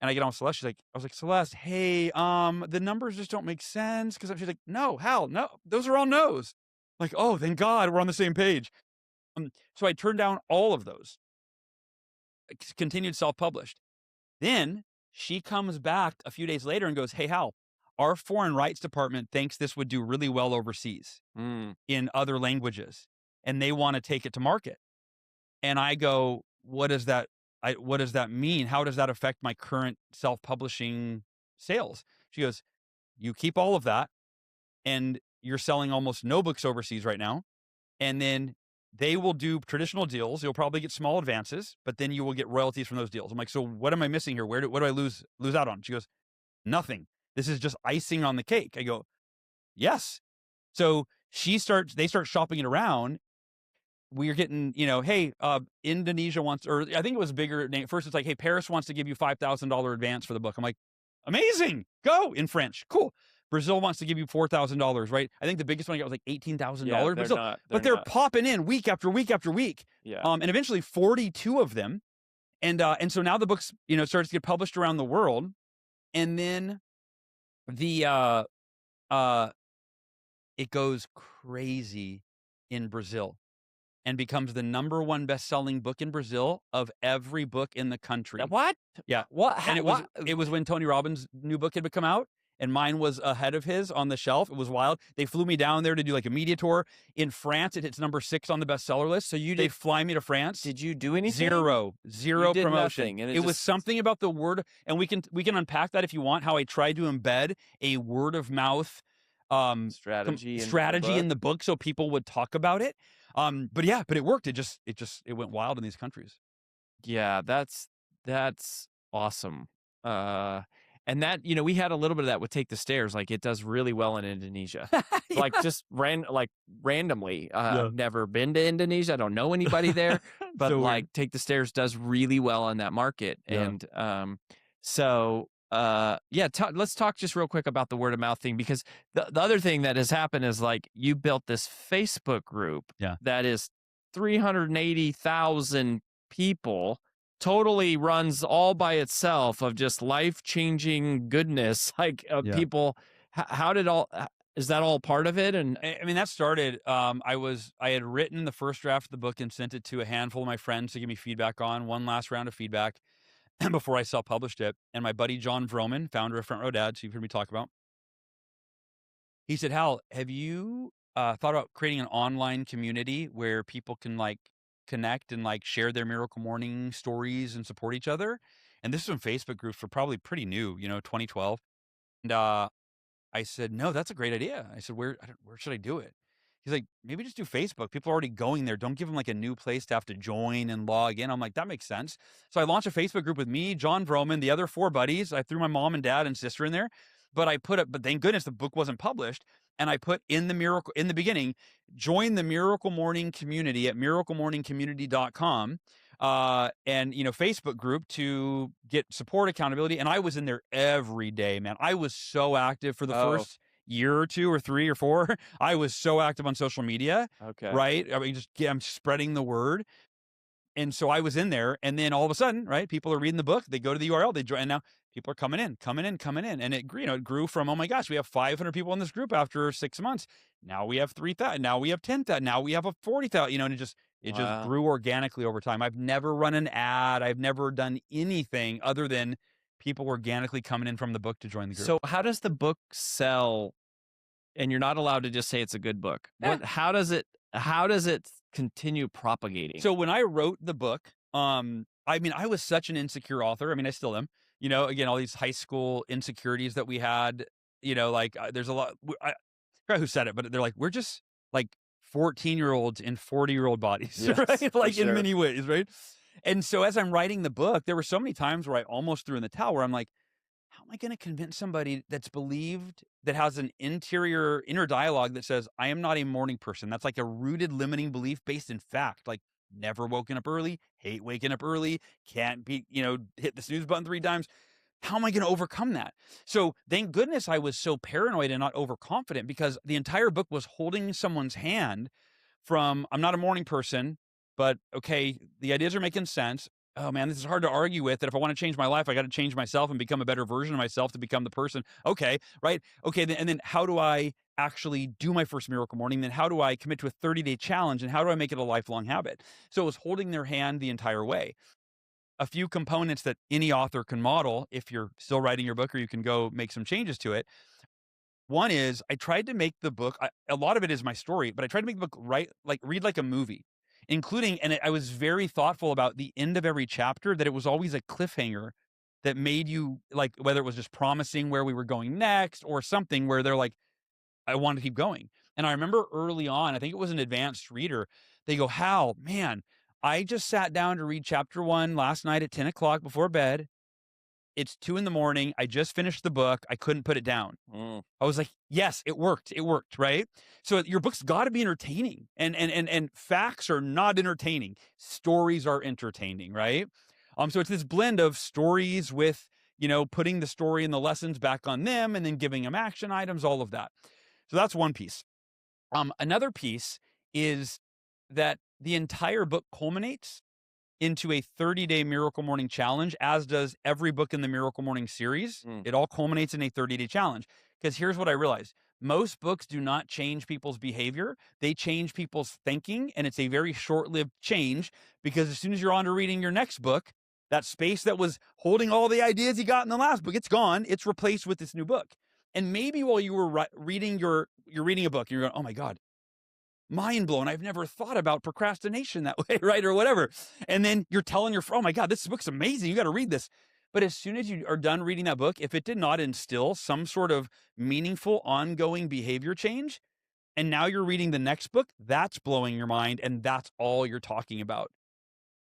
I get on with Celeste. I was like, Celeste, hey, the numbers just don't make sense. Cause she's like, no, Hal, no, those are all no's. Like, oh, thank God we're on the same page. So I turned down all of those, continued self-published. Then she comes back a few days later and goes, hey, Hal, our foreign rights department thinks this would do really well overseas in other languages, and they want to take it to market. And I go, what does that mean? How does that affect my current self-publishing sales? She goes, you keep all of that, and you're selling almost no books overseas right now. And then they will do traditional deals. You'll probably get small advances, but then you will get royalties from those deals. I'm like, so what am I missing here? What do I lose out on? She goes, nothing. This is just icing on the cake. I go, yes. So they start shopping it around. We're getting, hey, Indonesia wants, or I think it was a bigger name. First, it's like, hey, Paris wants to give you $5,000 advance for the book. I'm like, amazing. Go in French. Cool. Brazil wants to give you $4,000, right? I think the biggest one I got was like Yeah, $18,000. they're Brazil, not. but They're they're not. popping in week after week after week. Yeah. And eventually 42 of them. And so now the book's, starts to get published around the world. And then the uh it goes crazy in Brazil and becomes the number one best-selling book in Brazil of every book in the country. What? Yeah. What? And What? it was when Tony Robbins' new book had come out, and mine was ahead of his on the shelf. It was wild. They flew me down there to do like a media tour. In France, it hits number 6 on the bestseller list. So you They did? fly me to France. Did you do anything? Zero You did promotion. nothing, and It was just something about the word, and we can unpack that if you want. How I tried to embed a word of mouth strategy in the strategy book. in the book so people would talk about it. But it worked. It went wild in these countries. Yeah, that's awesome. And that, we had a little bit of that with Take the Stairs. Like, it does really well in Indonesia. Like, Yeah. just randomly. Yeah. I've never been to Indonesia. I don't know anybody there, but So like weird. Take the Stairs does really well in that market. Yeah. And so yeah, let's talk just real quick about the word of mouth thing, because the other thing that has happened is like you built this Facebook group Yeah. that is 380,000 people, totally runs all by itself, of just life-changing goodness. Like Yeah. people, how did all, is that all part of it? And I mean, that started, I had written the first draft of the book and sent it to a handful of my friends to give me feedback on, one last round of feedback before I self-published it. And my buddy John Vroman, founder of Front Row Dads, who you've heard me talk about, he said, "Hal, have you thought about creating an online community where people can like connect and like share their Miracle Morning stories and support each other?" And this was when Facebook groups were probably pretty new, 2012. And I said, "No, that's a great idea." I said, where should I do it?" He's like, "Maybe just do Facebook. People are already going there. Don't give them like a new place to have to join and log in." I'm like, "That makes sense." So I launched a Facebook group with me, John Vroman, the other 4 buddies. I threw my mom and dad and sister in there, but thank goodness the book wasn't published. And I put in the beginning, join the Miracle Morning community at miraclemorningcommunity.com. And Facebook group to get support, accountability. And I was in there every day, man. I was so active for the first year or 2 or 3 or 4. I was so active on social media, okay. right? I mean, I'm spreading the word. And so I was in there, and then all of a sudden, right, people are reading the book, they go to the URL, they join, and now people are coming in. And it grew, it grew from, oh my gosh, we have 500 people in this group after 6 months. Now we have 3,000. Now we have 10,000. Now we have a 40,000, and it just Wow. grew organically over time. I've never run an ad. I've never done anything other than people organically coming in from the book to join the group. So how does the book sell? And you're not allowed to just say it's a good book. Eh. How does it continue propagating? So when I wrote the book, I mean, I was such an insecure author. I mean, I still am. Again, all these high school insecurities that we had. There's a lot. I forgot who said it, but they're like, we're just like 14-year-olds in 40-year-old bodies, Yes, right? for Like in sure. many ways, right? And so as I'm writing the book, there were so many times where I almost threw in the towel. Where I'm like, how am I going to convince somebody that's believed, that has an inner dialogue that says, I am not a morning person? That's like a rooted limiting belief based in fact, like never woken up early, hate waking up early, can't be, hit the snooze button 3 times. How am I going to overcome that? So thank goodness I was so paranoid and not overconfident, because the entire book was holding someone's hand from, I'm not a morning person, but okay, the ideas are making sense. Oh man, this is hard to argue with, that if I want to change my life, I got to change myself and become a better version of myself to become the person. Okay, right? Okay, and then how do I actually do my first miracle morning? Then how do I commit to a 30-day challenge, and how do I make it a lifelong habit? So it was holding their hand the entire way. A few components that any author can model if you're still writing your book, or you can go make some changes to it. One is, I tried to make the book, a lot of it is my story, but I tried to make the book read like a movie, including, and I was very thoughtful about the end of every chapter, that it was always a cliffhanger that made you, like, whether it was just promising where we were going next or something where they're like, I want to keep going. And I remember early on, I think it was an advanced reader, they go, Hal, man, I just sat down to read chapter 1 last night at 10 o'clock before bed. It's 2 a.m. I just finished the book. I couldn't put it down. I was like, yes, it worked. It worked, right? So your book's got to be entertaining, and facts are not entertaining. Stories are entertaining, right? So it's this blend of stories with putting the story and the lessons back on them and then giving them action items, all of that. So that's one piece. Another piece is that the entire book culminates into a 30-day Miracle Morning challenge, as does every book in the Miracle Morning series. It all culminates in a 30-day challenge. Because here's what I realized. Most books do not change people's behavior. They change people's thinking, and it's a very short-lived change, because as soon as you're on to reading your next book, that space that was holding all the ideas you got in the last book, it's gone. It's replaced with this new book. And maybe while you were reading you're reading a book and you're going, oh my God, mind blown. I've never thought about procrastination that way, right? Or whatever. And then you're telling your friend, oh my God, this book's amazing. You got to read this. But as soon as you are done reading that book, if it did not instill some sort of meaningful, ongoing behavior change, and now you're reading the next book, that's blowing your mind. And that's all you're talking about.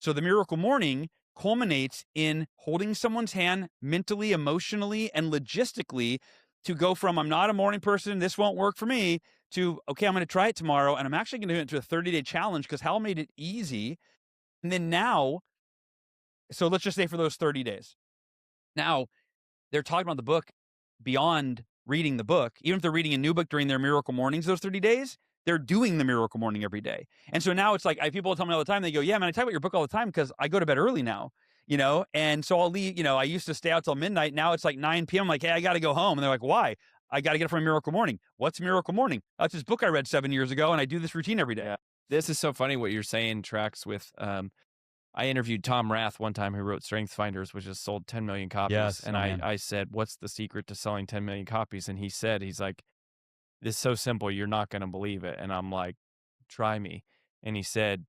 So the Miracle Morning culminates in holding someone's hand mentally, emotionally, and logistically to go from, I'm not a morning person, this won't work for me, to, okay, I'm going to try it tomorrow. And I'm actually going to do it into a 30-day challenge, because Hal made it easy. And then now, so let's just say for those 30 days. Now, they're talking about the book beyond reading the book. Even if they're reading a new book during their Miracle Mornings, those 30 days, they're doing the Miracle Morning every day. And so now it's like, people tell me all the time, they go, yeah, man, I talk about your book all the time because I go to bed early now, and so I'll leave, I used to stay out till midnight. Now it's like 9 p.m. I'm like, hey, I got to go home. And they're like, why? I got to get it from Miracle Morning. What's Miracle Morning? That's this book I read 7 years ago, and I do this routine every day. Yeah. This is so funny what you're saying tracks with, I interviewed Tom Rath one time, who wrote Strength Finders, which has sold 10 million copies. Yes, and I said, what's the secret to selling 10 million copies? And he's like, this is so simple, you're not going to believe it. And I'm like, try me. And he said,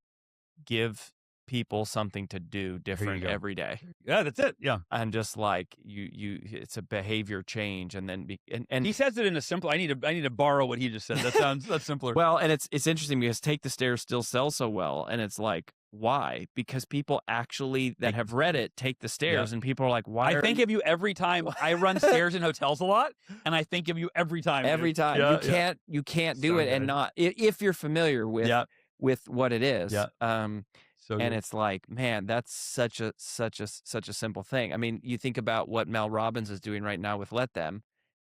give people something to do different every day. Yeah, that's it. Yeah. And just like it's a behavior change. And then, and he says it in a simple, I need to borrow what he just said. That's simpler. Well, and it's interesting because Take the Stairs still sells so well. And it's like, why? Because people actually that have read it take the stairs, and people are like, why? I think of you every time. I run stairs in hotels a lot, and I think of you every time. Every time. Yeah, you can't do it and not, if you're familiar with what it is. Yeah. So and it's like, man, that's such a simple thing. I mean, you think about what Mel Robbins is doing right now with Let Them.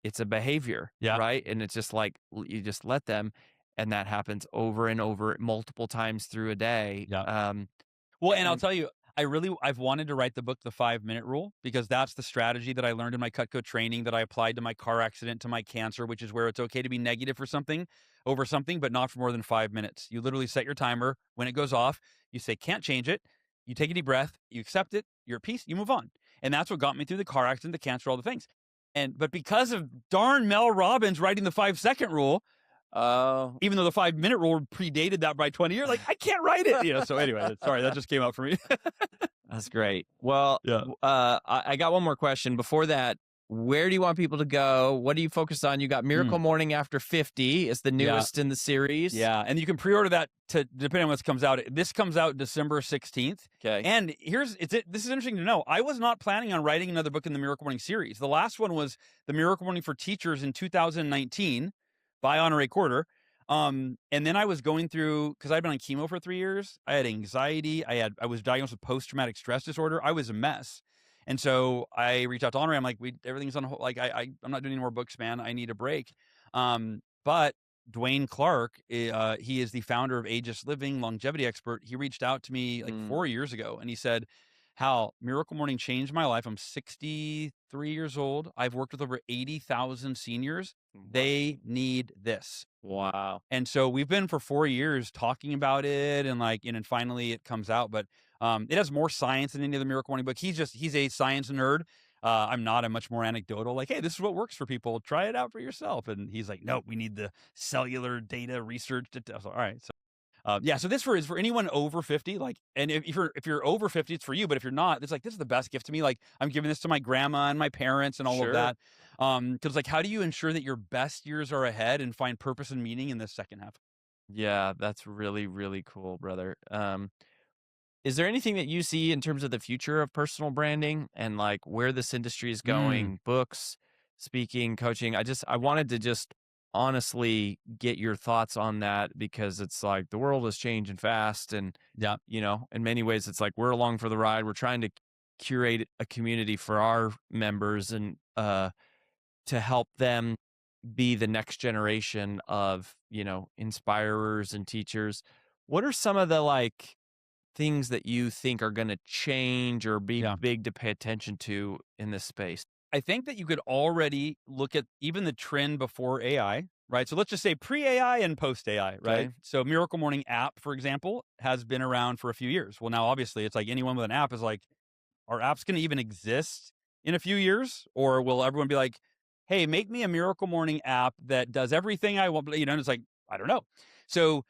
It's a behavior, right? And it's just like, you just let them. And that happens over and over, multiple times through a day. Yeah. Well, and I'll tell you, I've wanted to write the book, The 5-Minute Rule, because that's the strategy that I learned in my Cutco training that I applied to my car accident, to my cancer, which is where it's okay to be negative for something, over something, but not for more than 5 minutes. You literally set your timer. When it goes off, you say, can't change it. You take a deep breath, you accept it, you're at peace, you move on. And that's what got me through the car accident, the cancer, all the things. But because of darn Mel Robbins writing the 5-second rule, even though the 5-minute rule predated that by 20 years, like, I can't write it. So anyway, sorry, that just came out for me. That's great. Well, I got one more question. Before that, where do you want people to go? What are you focused on? You got Miracle Morning After 50. It's the newest in the series. Yeah, and you can pre-order that depending on when this comes out. This comes out December 16th. Okay. And this is interesting to know. I was not planning on writing another book in the Miracle Morning series. The last one was The Miracle Morning for Teachers in 2019 by Honoré Corder. And then I was going through, because I'd been on chemo for 3 years. I had anxiety. I was diagnosed with post-traumatic stress disorder. I was a mess. And so I reached out to Honoré. I'm like, everything's on hold. Like, I'm not doing any more books, man. I need a break. But Dwayne Clark, he is the founder of Aegis Living, longevity expert. He reached out to me like 4 years ago, and he said, Hal, Miracle Morning changed my life. I'm 63 years old. I've worked with over 80,000 seniors. They need this. Wow. And so we've been for 4 years talking about it, and and finally it comes out. But it has more science than any other Miracle Morning book. He's a science nerd. I'm not. I'm much more anecdotal. Like, hey, this is what works for people. Try it out for yourself. And he's like, no, we need the cellular data research. So, all right. So, so this is for anyone over 50. Like, and if you're over 50, it's for you. But if you're not, it's like, this is the best gift to me. Like, I'm giving this to my grandma and my parents and all of that. Because like, how do you ensure that your best years are ahead and find purpose and meaning in this second half? Yeah, that's really, really cool, brother. Is there anything that you see in terms of the future of personal branding and like where this industry is going? Books, speaking, coaching. I wanted to just honestly get your thoughts on that, because it's like the world is changing fast, and in many ways it's like we're along for the ride. We're trying to curate a community for our members and to help them be the next generation of, inspirers and teachers. What are some of the like things that you think are going to change or be Yeah. big to pay attention to in this space? I think that you could already look at even the trend before AI, right? So let's just say pre-AI and post-AI, right? Okay. So Miracle Morning app, for example, has been around for a few years. Well, now obviously it's like anyone with an app is like, are apps going to even exist in a few years? Or will everyone be like, hey, make me a Miracle Morning app that does everything I want? And it's like, I don't know. So,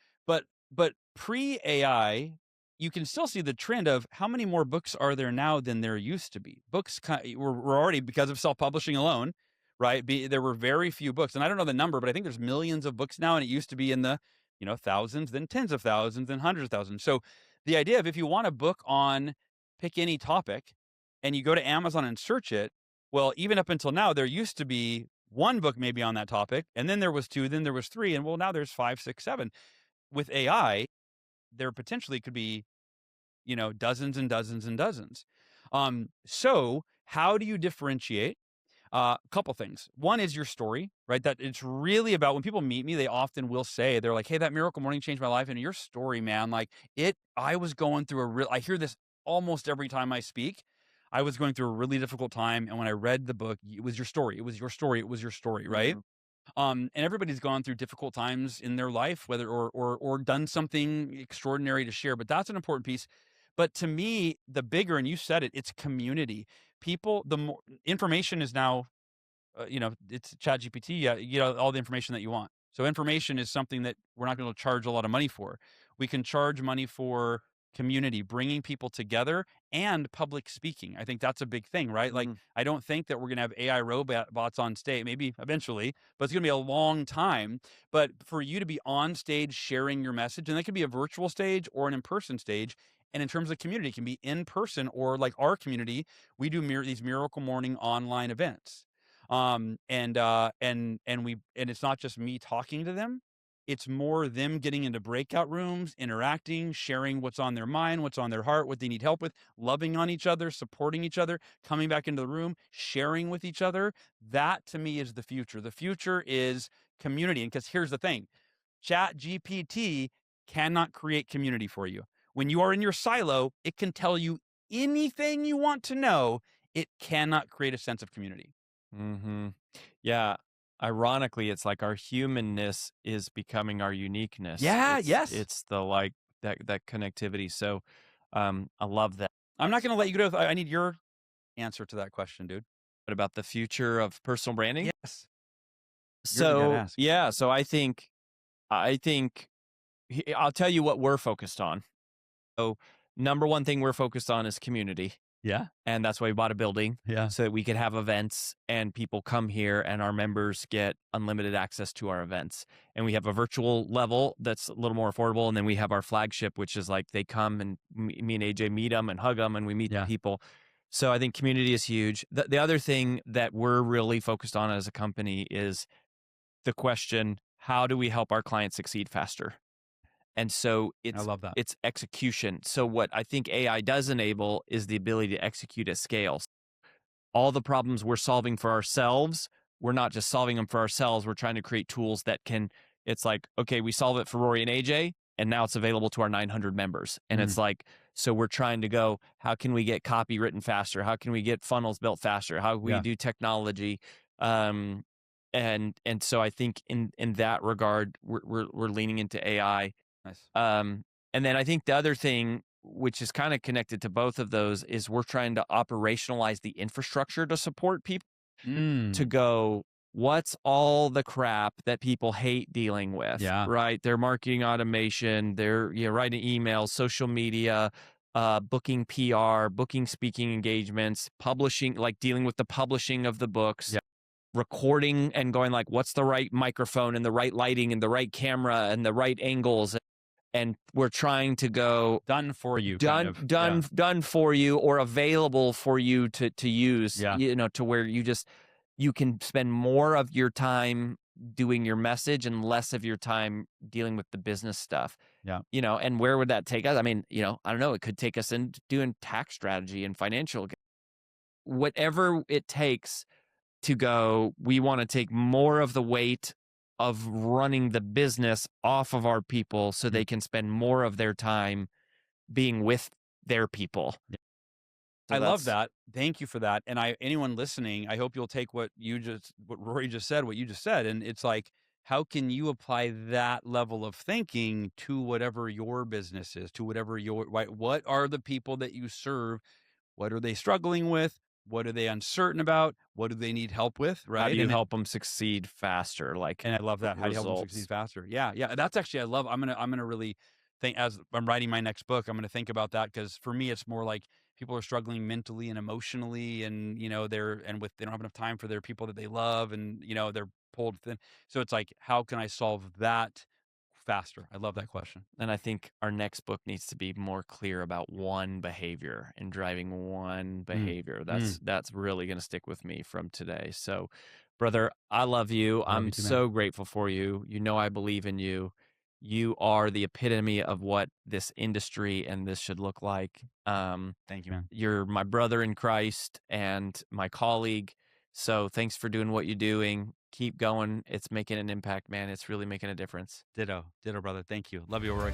but pre AI, you can still see the trend of how many more books are there now than there used to be. Books were already, because of self publishing alone, right? There were very few books. And I don't know the number, but I think there's millions of books now. And it used to be in the, thousands, then tens of thousands, then hundreds of thousands. So the idea of if you want a book on pick any topic and you go to Amazon and search it, well, even up until now, there used to be one book maybe on that topic, and then there was two, then there was three, and well, now there's five, six, seven. With AI, there potentially could be, dozens and dozens and dozens. So how do you differentiate? A couple things. One is your story, right? That it's really about when people meet me, they often will say, they're like, hey, that Miracle Morning changed my life. And your story, man, like I was going through I hear this almost every time I speak. I was going through a really difficult time. And when I read the book, it was your story. It was your story. It was your story, right? Mhm. And everybody's gone through difficult times in their life, whether or done something extraordinary to share. But that's an important piece. But to me, the bigger, and you said it, it's community. People, the more information is now it's chat GPT, you get all the information that you want. So information is something that we're not going to charge a lot of money for. We can charge money for community, bringing people together, and public speaking. I think that's a big thing, right? Like, Mhm. I don't think that we're going to have AI robots on stage, maybe eventually, but it's going to be a long time. But for you to be on stage sharing your message, and that could be a virtual stage or an in-person stage. And in terms of community, it can be in person, or like our community, we do these Miracle Morning online events, and it's not just me talking to them, it's more them getting into breakout rooms, interacting, sharing what's on their mind, what's on their heart, what they need help with, loving on each other, supporting each other, coming back into the room, sharing with each other. That to me is the future. The future is community. And because here's the thing, chat GPT cannot create community for you. When you are in your silo, it can tell you anything you want to know. It cannot create a sense of community. Mhm. Yeah. Ironically, it's like our humanness is becoming our uniqueness. Yeah, It's yes. it's the like that connectivity. So, I love that. I'm not gonna let you go. I need your answer to that question, dude. What about the future of personal branding? Yes. You're the guy to So, ask. yeah, so I think I'll tell you what we're focused on. So, number one thing we're focused on is community. Yeah. And that's why we bought a building Yeah. so that we could have events and people come here and our members get unlimited access to our events. And we have a virtual level that's a little more affordable. And then we have our flagship, which is like they come and me and AJ meet them and hug them and we meet the Yeah. people. So I think community is huge. The other thing that we're really focused on as a company is the question, how do we help our clients succeed faster? And so I love that. it's execution. So what I think AI does enable is the ability to execute at scale. All the problems we're solving for ourselves, we're not just solving them for ourselves. We're trying to create tools that can, it's like, okay, we solve it for Rory and AJ, and now it's available to our 900 members. And Mm, it's like, so we're trying to go, how can we get copy written faster? How can we get funnels built faster? How can we yeah. do technology? Um, and so I think in that regard, we're leaning into AI. Nice. And then I think the other thing, which is kind of connected to both of those, is we're trying to operationalize the infrastructure to support people to Mm, go, what's all the crap that people hate dealing with, yeah. right? Their marketing automation, their writing emails, social media, booking PR, booking speaking engagements, publishing, like dealing with the publishing of the books, Yeah. recording and going like, what's the right microphone and the right lighting and the right camera and the right angles, and we're trying to go Done for you, kind of. Yeah. done for you or available for you to use, Yeah. to where you can spend more of your time doing your message and less of your time dealing with the business stuff. Yeah. And where would that take us? I mean, I don't know. It could take us into doing tax strategy and financial, whatever it takes to go. We want to take more of the weight of running the business off of our people so Mm. they can spend more of their time being with their people. So I love that's that. Thank you for that. And anyone listening, I hope you'll take what Rory just said, what you just said. And it's like, how can you apply that level of thinking to whatever your business is, to whatever what are the people that you serve? What are they struggling with? What are they uncertain about? What do they need help with? how do Right. you help them succeed faster, like And I love that. How do you help them succeed results. faster? Yeah, yeah. That's actually I love. I'm gonna really think as I'm writing my next book. I'm gonna think about that because for me, it's more like people are struggling mentally and emotionally, and they don't have enough time for their people that they love, and they're pulled thin. So it's like, how can I solve that faster? I love that question. And I think our next book needs to be more clear about one behavior and driving one Mm, behavior. mm. That's really going to stick with me from today. So, brother, I love you. I love I'm you too, man. so grateful for you. You know I believe in you. You are the epitome of what this industry and this should look like. Thank you, man. You're my brother in Christ and my colleague. So, thanks for doing what you're doing. Keep going. It's making an impact, man. It's really making a difference. Ditto, ditto, brother. Thank you. Love you, Rory.